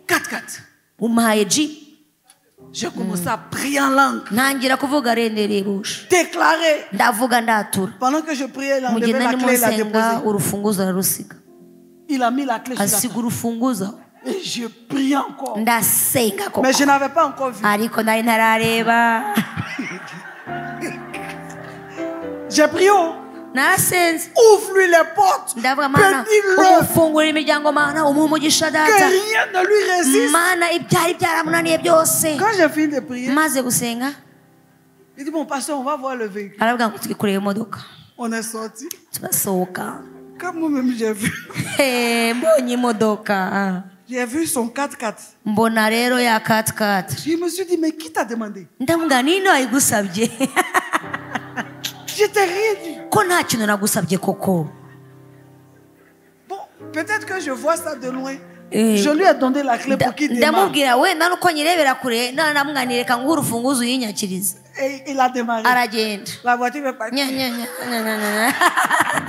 4x4. J'ai commencé à prier en langue. Déclarer. Pendant que je priais, il a enlevé la clé, il a déposé. Il a mis la clé sur la table. Et je priais encore. Mais je n'avais pas encore vu. J'ai prié. Ouvre-lui les portes. Bénis-le. Que rien ne lui résiste. Quand j'ai fini de prier, il dit, bon pasteur, on va voir le véhicule. On est sorti. Comme moi-même j'ai vu. J'ai vu son 4x4. Je me suis dit, mais qui t'a demandé? Je t'ai rien dit. Bon, peut-être que je vois ça de loin. Je lui ai donné la clé pour qu'il démarre. Et il a démarré. La voiture va partir.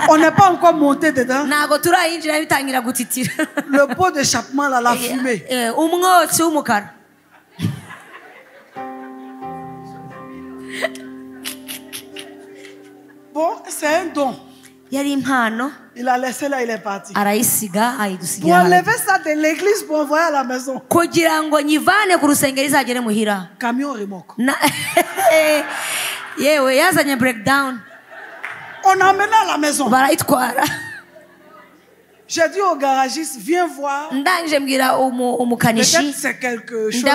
On n'est pas encore monté dedans. Le pot d'échappement là, la fumée. Bon, c'est un don. Il a laissé là, il est parti. Pour enlever ça de l'église pour envoyer à la maison. Camion remorque. On a emmené à la maison. J'ai dit au garagiste, viens voir. Peut-être c'est quelque chose. Le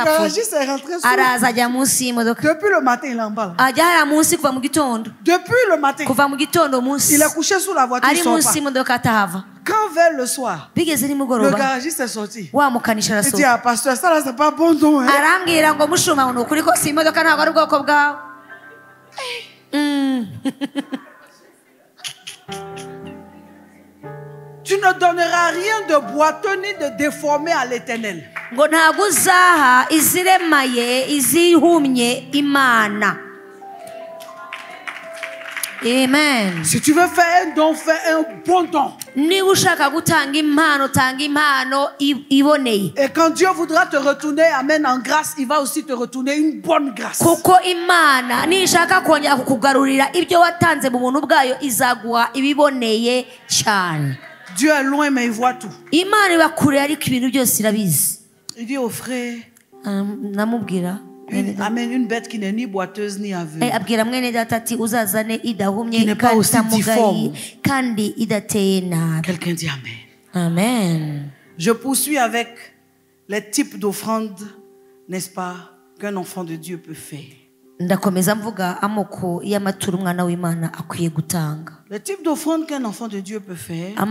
garagiste est rentré depuis le matin, il emballe. Depuis le matin, il est couché sous la voiture, il sort pas. Quand vers le soir, le garagiste est sorti. Il dit à pasteur, ça là c'est pas bon don. Hein? Tu ne donneras rien de boiteux ni de déformé à l'Éternel. Amen. Si tu veux faire un don, fais un bon don. Et quand Dieu voudra te retourner, amen, en grâce, il va aussi te retourner une bonne grâce. Dieu est loin, mais il voit tout. Il dit au frère, amen, une bête qui n'est ni boiteuse ni aveugle, qui n'est pas aussi difforme. Quelqu'un dit amen. Amen. Je poursuis avec les types d'offrandes, n'est-ce pas, qu'un enfant de Dieu peut faire. Les types d'offrandes qu'un enfant de Dieu peut faire. Il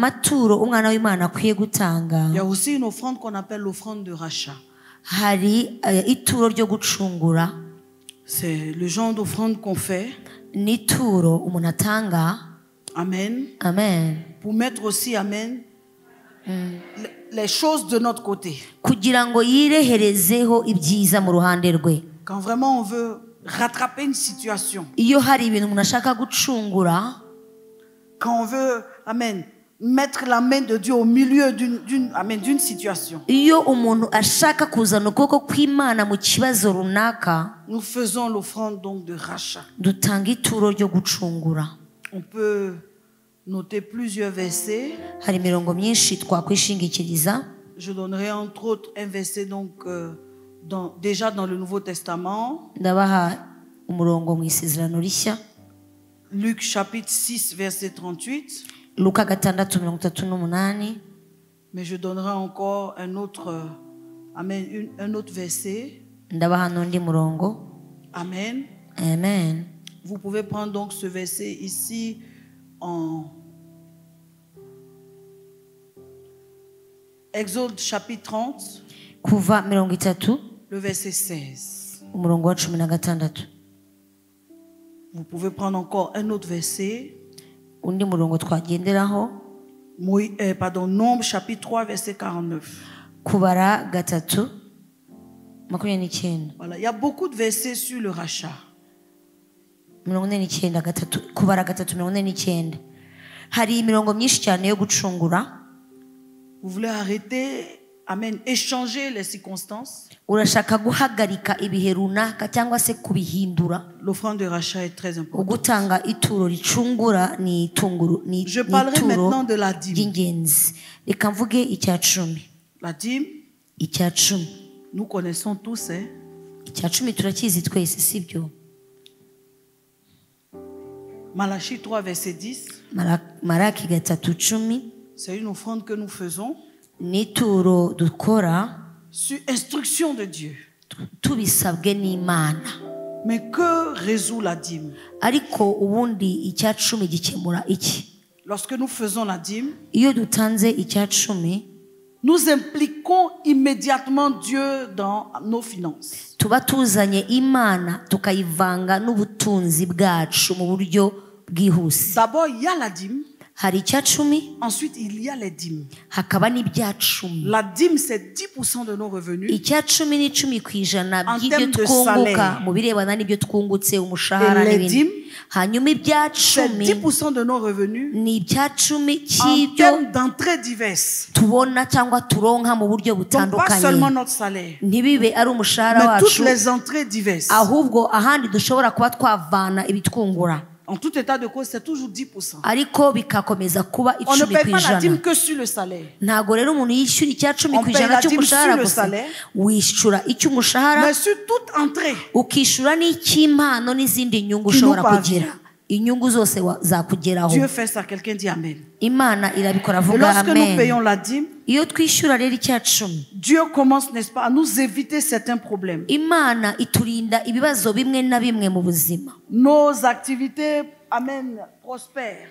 y a aussi une offrande qu'on appelle l'offrande de rachat. C'est le genre d'offrande qu'on fait. Amen. Amen. Pour mettre aussi, amen, les choses de notre côté. Quand vraiment on veut rattraper une situation. Quand on veut, amen, mettre la main de Dieu au milieu d'une situation. Nous faisons l'offrande donc de rachat. On peut noter plusieurs versets. Je donnerai entre autres un verset donc déjà dans le Nouveau Testament. Luc chapitre 6 verset 38. Mais je donnerai encore un autre, amen, un autre verset. Amen. Amen. Vous pouvez prendre donc ce verset ici en Exode chapitre 30. Le verset 16. Vous pouvez prendre encore un autre verset. Nombre chapitre 3 verset 49. Voilà, il y a beaucoup de versets sur le rachat. Vous voulez arrêter, amen, échanger les circonstances. L'offrande de rachat est très importante. Je parlerai maintenant de la dîme. La dîme, nous connaissons tous, hein? Malachie 3 verset 10. C'est une offrande que nous faisons sur instruction de Dieu. Mais que résout la dîme? Lorsque nous faisons la dîme, nous impliquons immédiatement Dieu dans nos finances. D'abord, il y a la dîme. Ensuite, il y a les dîmes. La dîme, c'est 10% de nos revenus. En termes de salaire. Et les dîmes, c'est 10% de nos revenus. En termes d'entrées diverses. Donc, pas seulement notre salaire, mais toutes les entrées diverses. En tout état de cause, c'est toujours 10%. On ne paye pas la dîme que sur le salaire. On paye la dîme sur le salaire, mais sur toute entrée qui nous parvient. Dieu fait ça, quelqu'un dit Amen. Et lorsque nous payons la dîme, Dieu commence, n'est-ce pas, à nous éviter certains problèmes. Nos activités, Amen, prospèrent.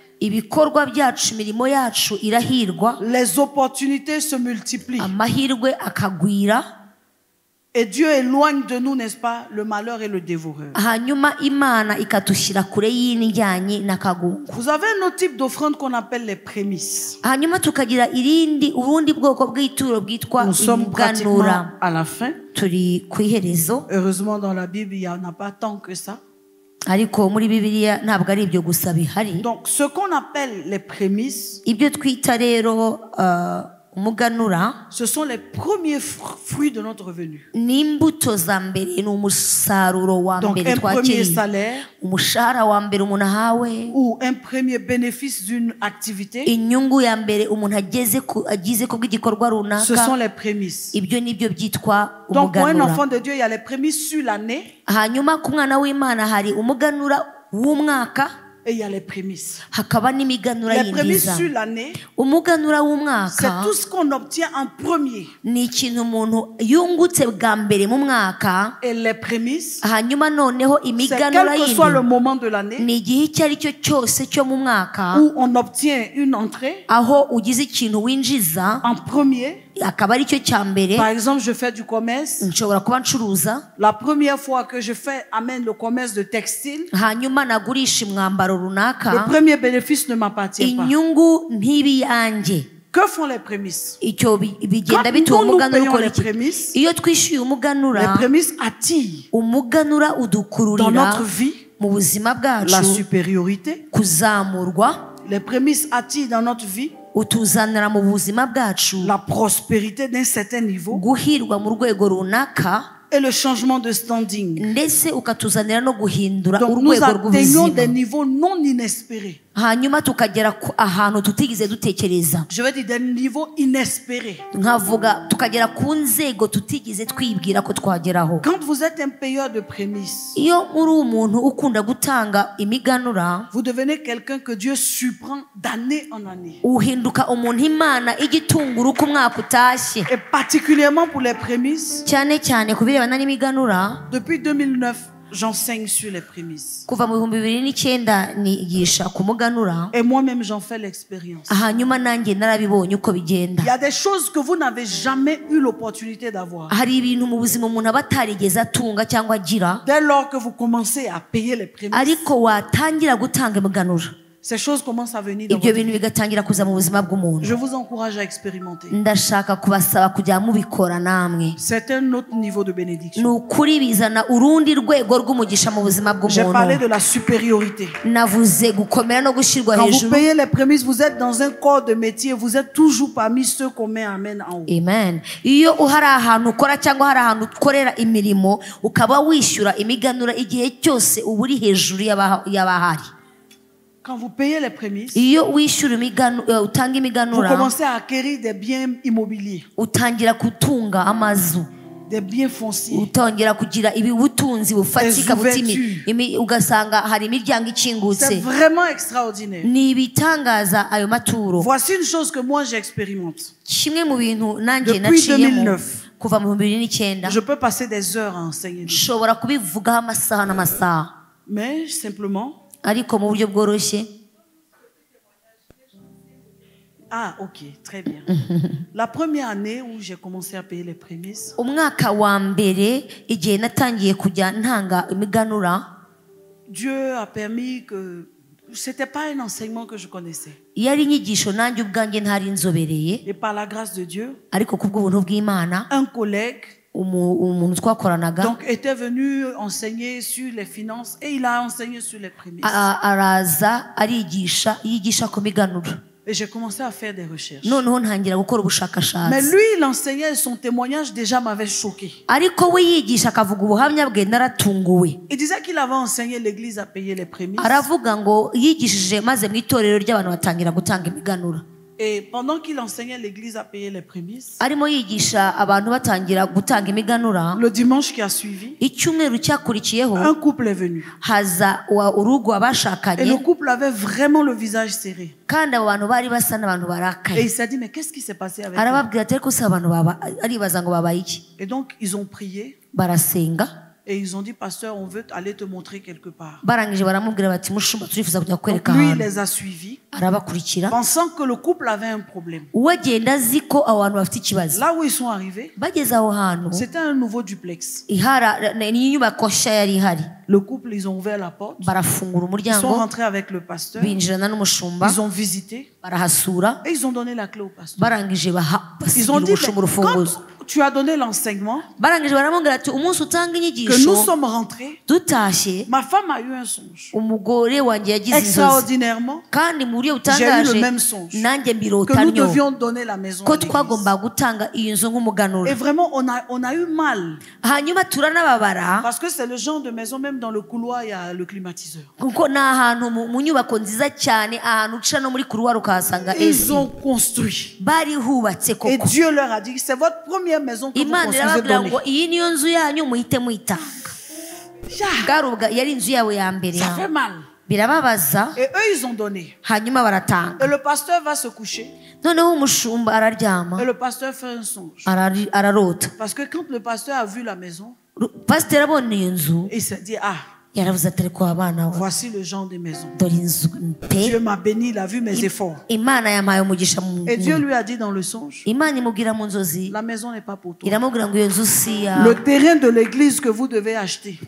Les opportunités se multiplient. Et Dieu éloigne de nous, n'est-ce pas, le malheur et le dévoreur. Vous avez un autre type d'offrande qu'on appelle les prémices. Nous sommes pratiquement à la fin. Heureusement, dans la Bible, il n'y en a pas tant que ça. Donc, ce qu'on appelle les prémices, ce sont les premiers fruits de notre revenu. Donc un premier salaire ou un premier bénéfice d'une activité, ce sont les prémices. Donc pour un enfant de Dieu, il y a les prémices sur l'année. Et il y a les prémices. Les prémices sur l'année, c'est tout ce qu'on obtient en premier. Et les prémices, c'est quel que soit le moment de l'année où on obtient une entrée en premier. Par exemple, je fais du commerce. La première fois que je fais le commerce de textile, le premier bénéfice ne m'appartient pas. Que font les prémices? Quand nous payons les prémices attirent dans notre vie la supériorité. Les prémices attirent dans notre vie la prospérité d'un certain niveau et le changement de standing. Donc nous atteignons des niveaux non inespérés. Je veux dire des niveaux inespérés. Quand vous êtes un payeur de prémices, vous devenez quelqu'un que Dieu surprend d'année en année. Et particulièrement pour les prémices, depuis 2009, j'enseigne sur les prémices. Et moi-même, j'en fais l'expérience. Il y a des choses que vous n'avez jamais eu l'opportunité d'avoir. Dès lors que vous commencez à payer les prémices, ces choses commencent à venir dans votre vie. Je vous encourage à expérimenter. C'est un autre niveau de bénédiction. J'ai parlé de la supériorité. Quand vous payez les prémices, vous êtes dans un corps de métier, vous êtes toujours parmi ceux qu'on met Amen en haut. Amen. Quand vous payez les prémices, vous commencez à acquérir des biens immobiliers, des biens fonciers, des ouvertures. C'est vraiment extraordinaire. Voici une chose que moi j'expérimente. Depuis 2009, je peux passer des heures à enseigner. Mais simplement, ah, ok, très bien. La première année où j'ai commencé à payer les prémices, Dieu a permis que c'était pas un enseignement que je connaissais. Et par la grâce de Dieu, un collègue donc était venu enseigner sur les finances et il a enseigné sur les prémices. Et j'ai commencé à faire des recherches. Mais lui, il enseignait et son témoignage déjà m'avait choqué. Il disait qu'il avait enseigné l'église à payer les prémices. Et pendant qu'il enseignait, l'église a payé les prémices. Le dimanche qui a suivi, un couple est venu. Et le couple avait vraiment le visage serré. Et il s'est dit, mais qu'est-ce qui s'est passé avec eux? Et donc, ils ont prié. Et ils ont dit, pasteur, on veut aller te montrer quelque part. Donc lui, il les a suivis, pensant que le couple avait un problème. Là où ils sont arrivés, c'était un nouveau duplex. Le couple, ils ont ouvert la porte. Ils sont rentrés avec le pasteur. Ils ont visité. Et ils ont donné la clé au pasteur. Ils ont dit, quand tu as donné l'enseignement, que nous sommes rentrés, ma femme a eu un songe. Extraordinairement, j'ai eu le même songe. Que nous devions donner la maison à l'église. Et vraiment, on a eu mal. Parce que c'est le genre de maison, même dans le couloir, il y a le climatiseur. Ils ont construit. Et Dieu leur a dit, c'est votre première maison que vous construisez donner. Ça fait mal. Et eux, ils ont donné. Et le pasteur va se coucher. Et le pasteur fait un songe. Parce que quand le pasteur a vu la maison, il s'est dit, ah, voici le genre de maison. Dieu m'a béni, il a vu mes efforts. Et Dieu lui a dit dans le songe, la maison n'est pas pour toi. Le terrain de l'église que vous devez acheter,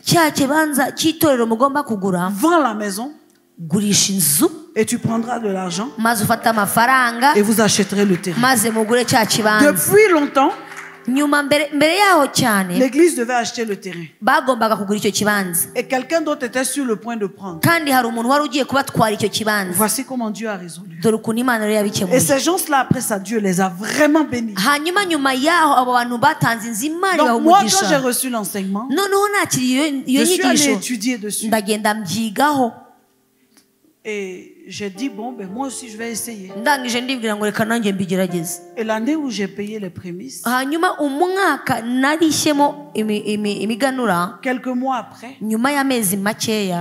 vends la maison et tu prendras de l'argent et vous achèterez le terrain. Depuis longtemps, l'église devait acheter le terrain. Et quelqu'un d'autre était sur le point de prendre. Voici comment Dieu a résolu. Et ces gens-là, après ça, Dieu les a vraiment bénis. Donc moi, quand j'ai reçu l'enseignement, je suis allé étudier dessus. Et j'ai dit, bon, ben moi aussi je vais essayer. Et l'année où j'ai payé les prémices, quelques mois après,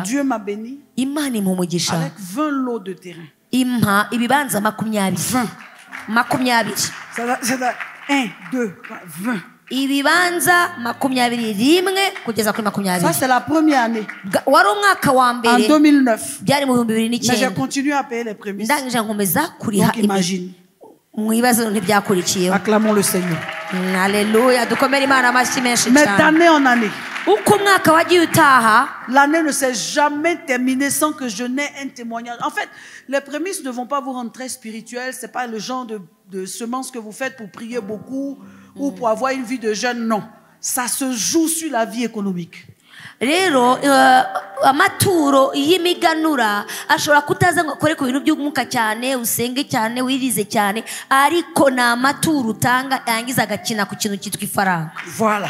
Dieu m'a béni avec 20 lots de terrain. 20. C'est 1, 2, 20. Ça, c'est la première année. En 2009. Mais j'ai continué à payer les prémices. Donc imagine. Acclamons le Seigneur. Alléluia. Mais d'année en année, l'année ne s'est jamais terminée sans que je n'ai un témoignage. En fait, les prémices ne vont pas vous rendre très spirituel. C'est pas le genre de semence que vous faites pour prier beaucoup ou pour avoir une vie de jeûne. Non, ça se joue sur la vie économique. Rero amaturo y'imiganura ashobora kutaza ngo akore ku bintu by'umwuka cyane usenge cyane wirize cyane ariko na amaturo utanga yangiza agakina ku kintu cyitwa ifaranga. Voilà.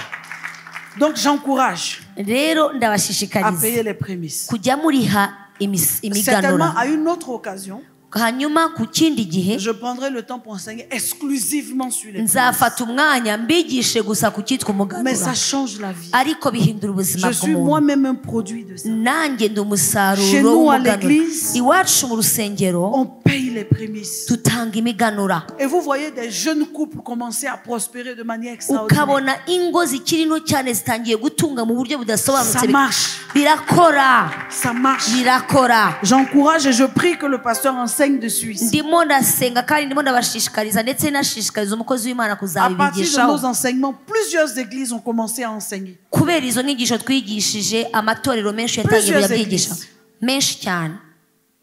Donc j'encourage rero à ndabashishikariza payer les prémices. kujya muriha imiganura. Certainement à une autre occasion, hanyuma ku kindi gihe je prendrai le temps pour enseigner exclusivement sur les nzafata umwanya mbigishe gusa ku cyitwa umuganura. Mais ça change la vie. Ariko bihindura ubuzima Je suis moi-même un produit de ça. nanjye ndi umusaruro Chez nous à w'umuganura. l'église, Iwacu mu rusengero on paye les prémices. tutanga imiganura. Et vous voyez des jeunes couples commencer à prospérer de manière extraordinaire. ukabona ingo zikiri nto cyane zitangiye gutunga mu buryo Ça budasobanutse. marche. Birakora. Ça marche. Birakora. J'encourage et je prie que le pasteur enseigne dessus ici. ndimo ndasenga kandi ndimo ndabashishikariza ndetse nashishikariza umukozi w'Imana À partir de kuzabibigishaho. nos enseignements, plusieurs églises ont commencé à enseigner. kubera izo nyigisho twigishije amatorero menshi yatangiye Plusieurs kuyabyigisha églises. menshi cyane.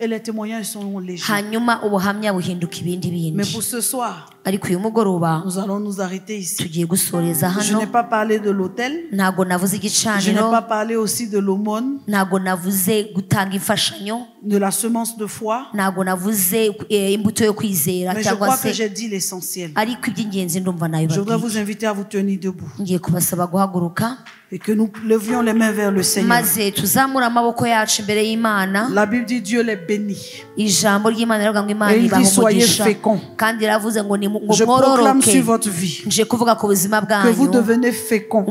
Et les témoignages sont légers. hanyuma ubuhamya buhinduka ibindi Mais bindi. pour ce soir, ariko uyu mugoroba nous allons nous arrêter ici. tugiye gusoreza Je n'ai hano. pas parlé de l'autel. ntago navuze Je n'ai igicaniro, pas parlé aussi de l'aumône, ntago navuze gutanga imfashanyo, de la semence de foi. ntago navuze imbuto yo kwizera Mais je cyangwa crois que se, j'ai dit l'essentiel. ariko iby'ingenzi ndumva Je voudrais nabibabwiye. vous inviter à vous tenir debout. ngiye kubasaba guhaguruka. Et que nous levions les mains vers le Seigneur. La Bible dit Dieu les bénit. Et il dit soyez féconds. Je proclame sur votre vie que vous devenez féconds.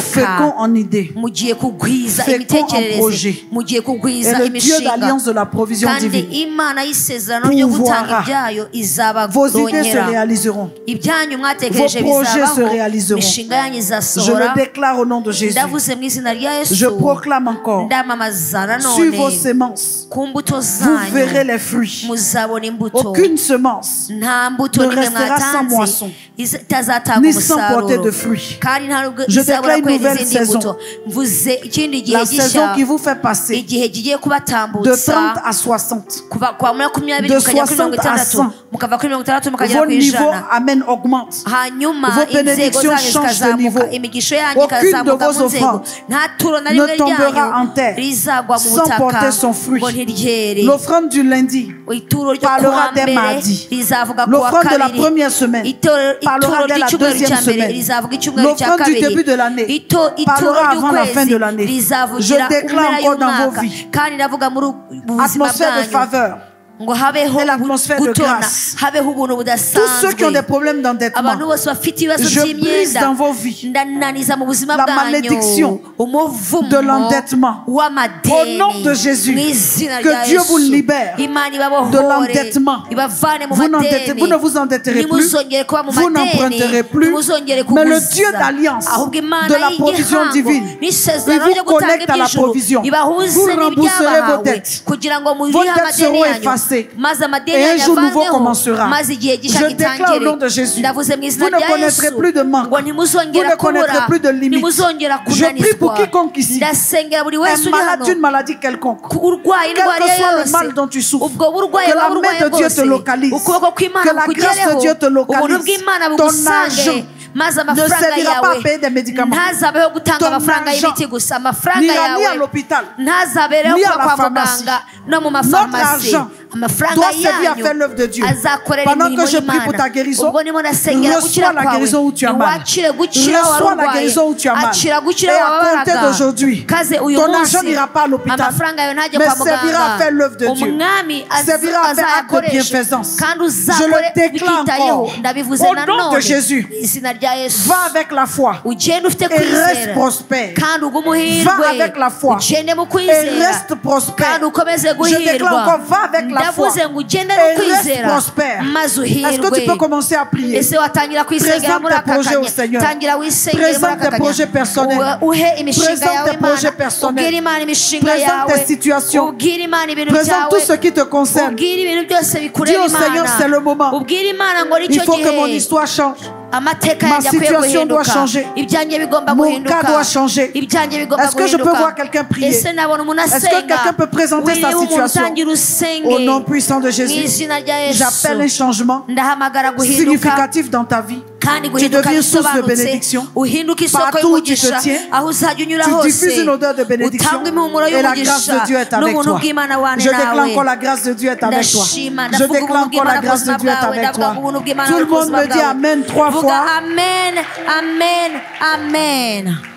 Féconds en idées. Féconds en projets. Et le Dieu d'alliance de la provision divine pourvoira. Vos idées se réaliseront. Vos projets se réaliseront. Je le décllare au nom de Jésus. Je proclame encore sur vos semences, vous verrez les fruits. Aucune semence ne restera sans moisson, ni sans porter de fruits. Je déclare une nouvelle saison. La saison qui vous fait passer de 30 à 60, de 60 à 100. Vos niveaux augmentent. Vos bénédictions changent de niveau. Aucune de vos offrandes ne tombera en terre sans porter son fruit. L'offrande du lundi parlera dès mardi. L'offrande de la première semaine parlera dès la deuxième semaine. L'offrande du début de l'année parlera avant la fin de l'année. Je déclare encore dans vos vies atmosphère de faveur et l'atmosphère de grâce. Tous ceux qui ont des problèmes d'endettement, je brise dans vos vies la malédiction de l'endettement. Au nom de Jésus, que Dieu vous libère de l'endettement. Vous ne vous endetterez plus, vous n'emprunterez plus, mais le Dieu d'alliance de la provision divine, il vous connecte à la provision. Vous rembourserez vos dettes. Vos dettes seront effacées. Et un jour nouveau commencera. Je déclare au nom de Jésus, vous ne connaîtrez plus de manque, vous ne connaîtrez plus de limite. Je prie pour quiconque ici est malade d'une maladie quelconque, quel que soit le mal dont tu souffres, que la main de Dieu te localise, que la grâce de Dieu te localise. Ton argent ne servira pas à payer des médicaments. Ton argent n'ira ni à l'hôpital, ni à la pharmacie. Notre argent doit servir à faire l'œuvre de Dieu. Pendant que je prie pour ta guérison, reçois la guérison où tu as mal. Reçois la guérison où tu as mal. Et à compter d'aujourd'hui, ton argent n'ira pas à l'hôpital, mais servira à faire l'œuvre de Dieu. Servira à faire acte de bienfaisance. Je le déclare encore. Au nom de Jésus, va avec la foi et reste prospère. Va avec la foi et reste prospère. Je déclare encore, va avec la foi et reste prospère. Est-ce que tu peux commencer à prier? Présente tes projets au Seigneur. Présente tes projets personnels. Présente tes projets personnels. Présente tes situations. Présente tout ce qui te concerne. Dis au Seigneur, c'est le moment. Il faut que mon histoire change. Ma situation doit changer. Mon cas doit changer. Est-ce que je peux voir quelqu'un prier? Est-ce que quelqu'un peut présenter sa situation? Au nom puissant de Jésus, j'appelle un changement significatif dans ta vie. Tu deviens source de bénédiction. Partout où tu te tiens, tu diffuses une odeur de bénédiction et la grâce de Dieu est avec toi. Je déclare encore la grâce de Dieu est avec toi. Je déclare encore la grâce de Dieu est avec toi. Tout le monde me dit Amen 3 fois. Amen, Amen, Amen.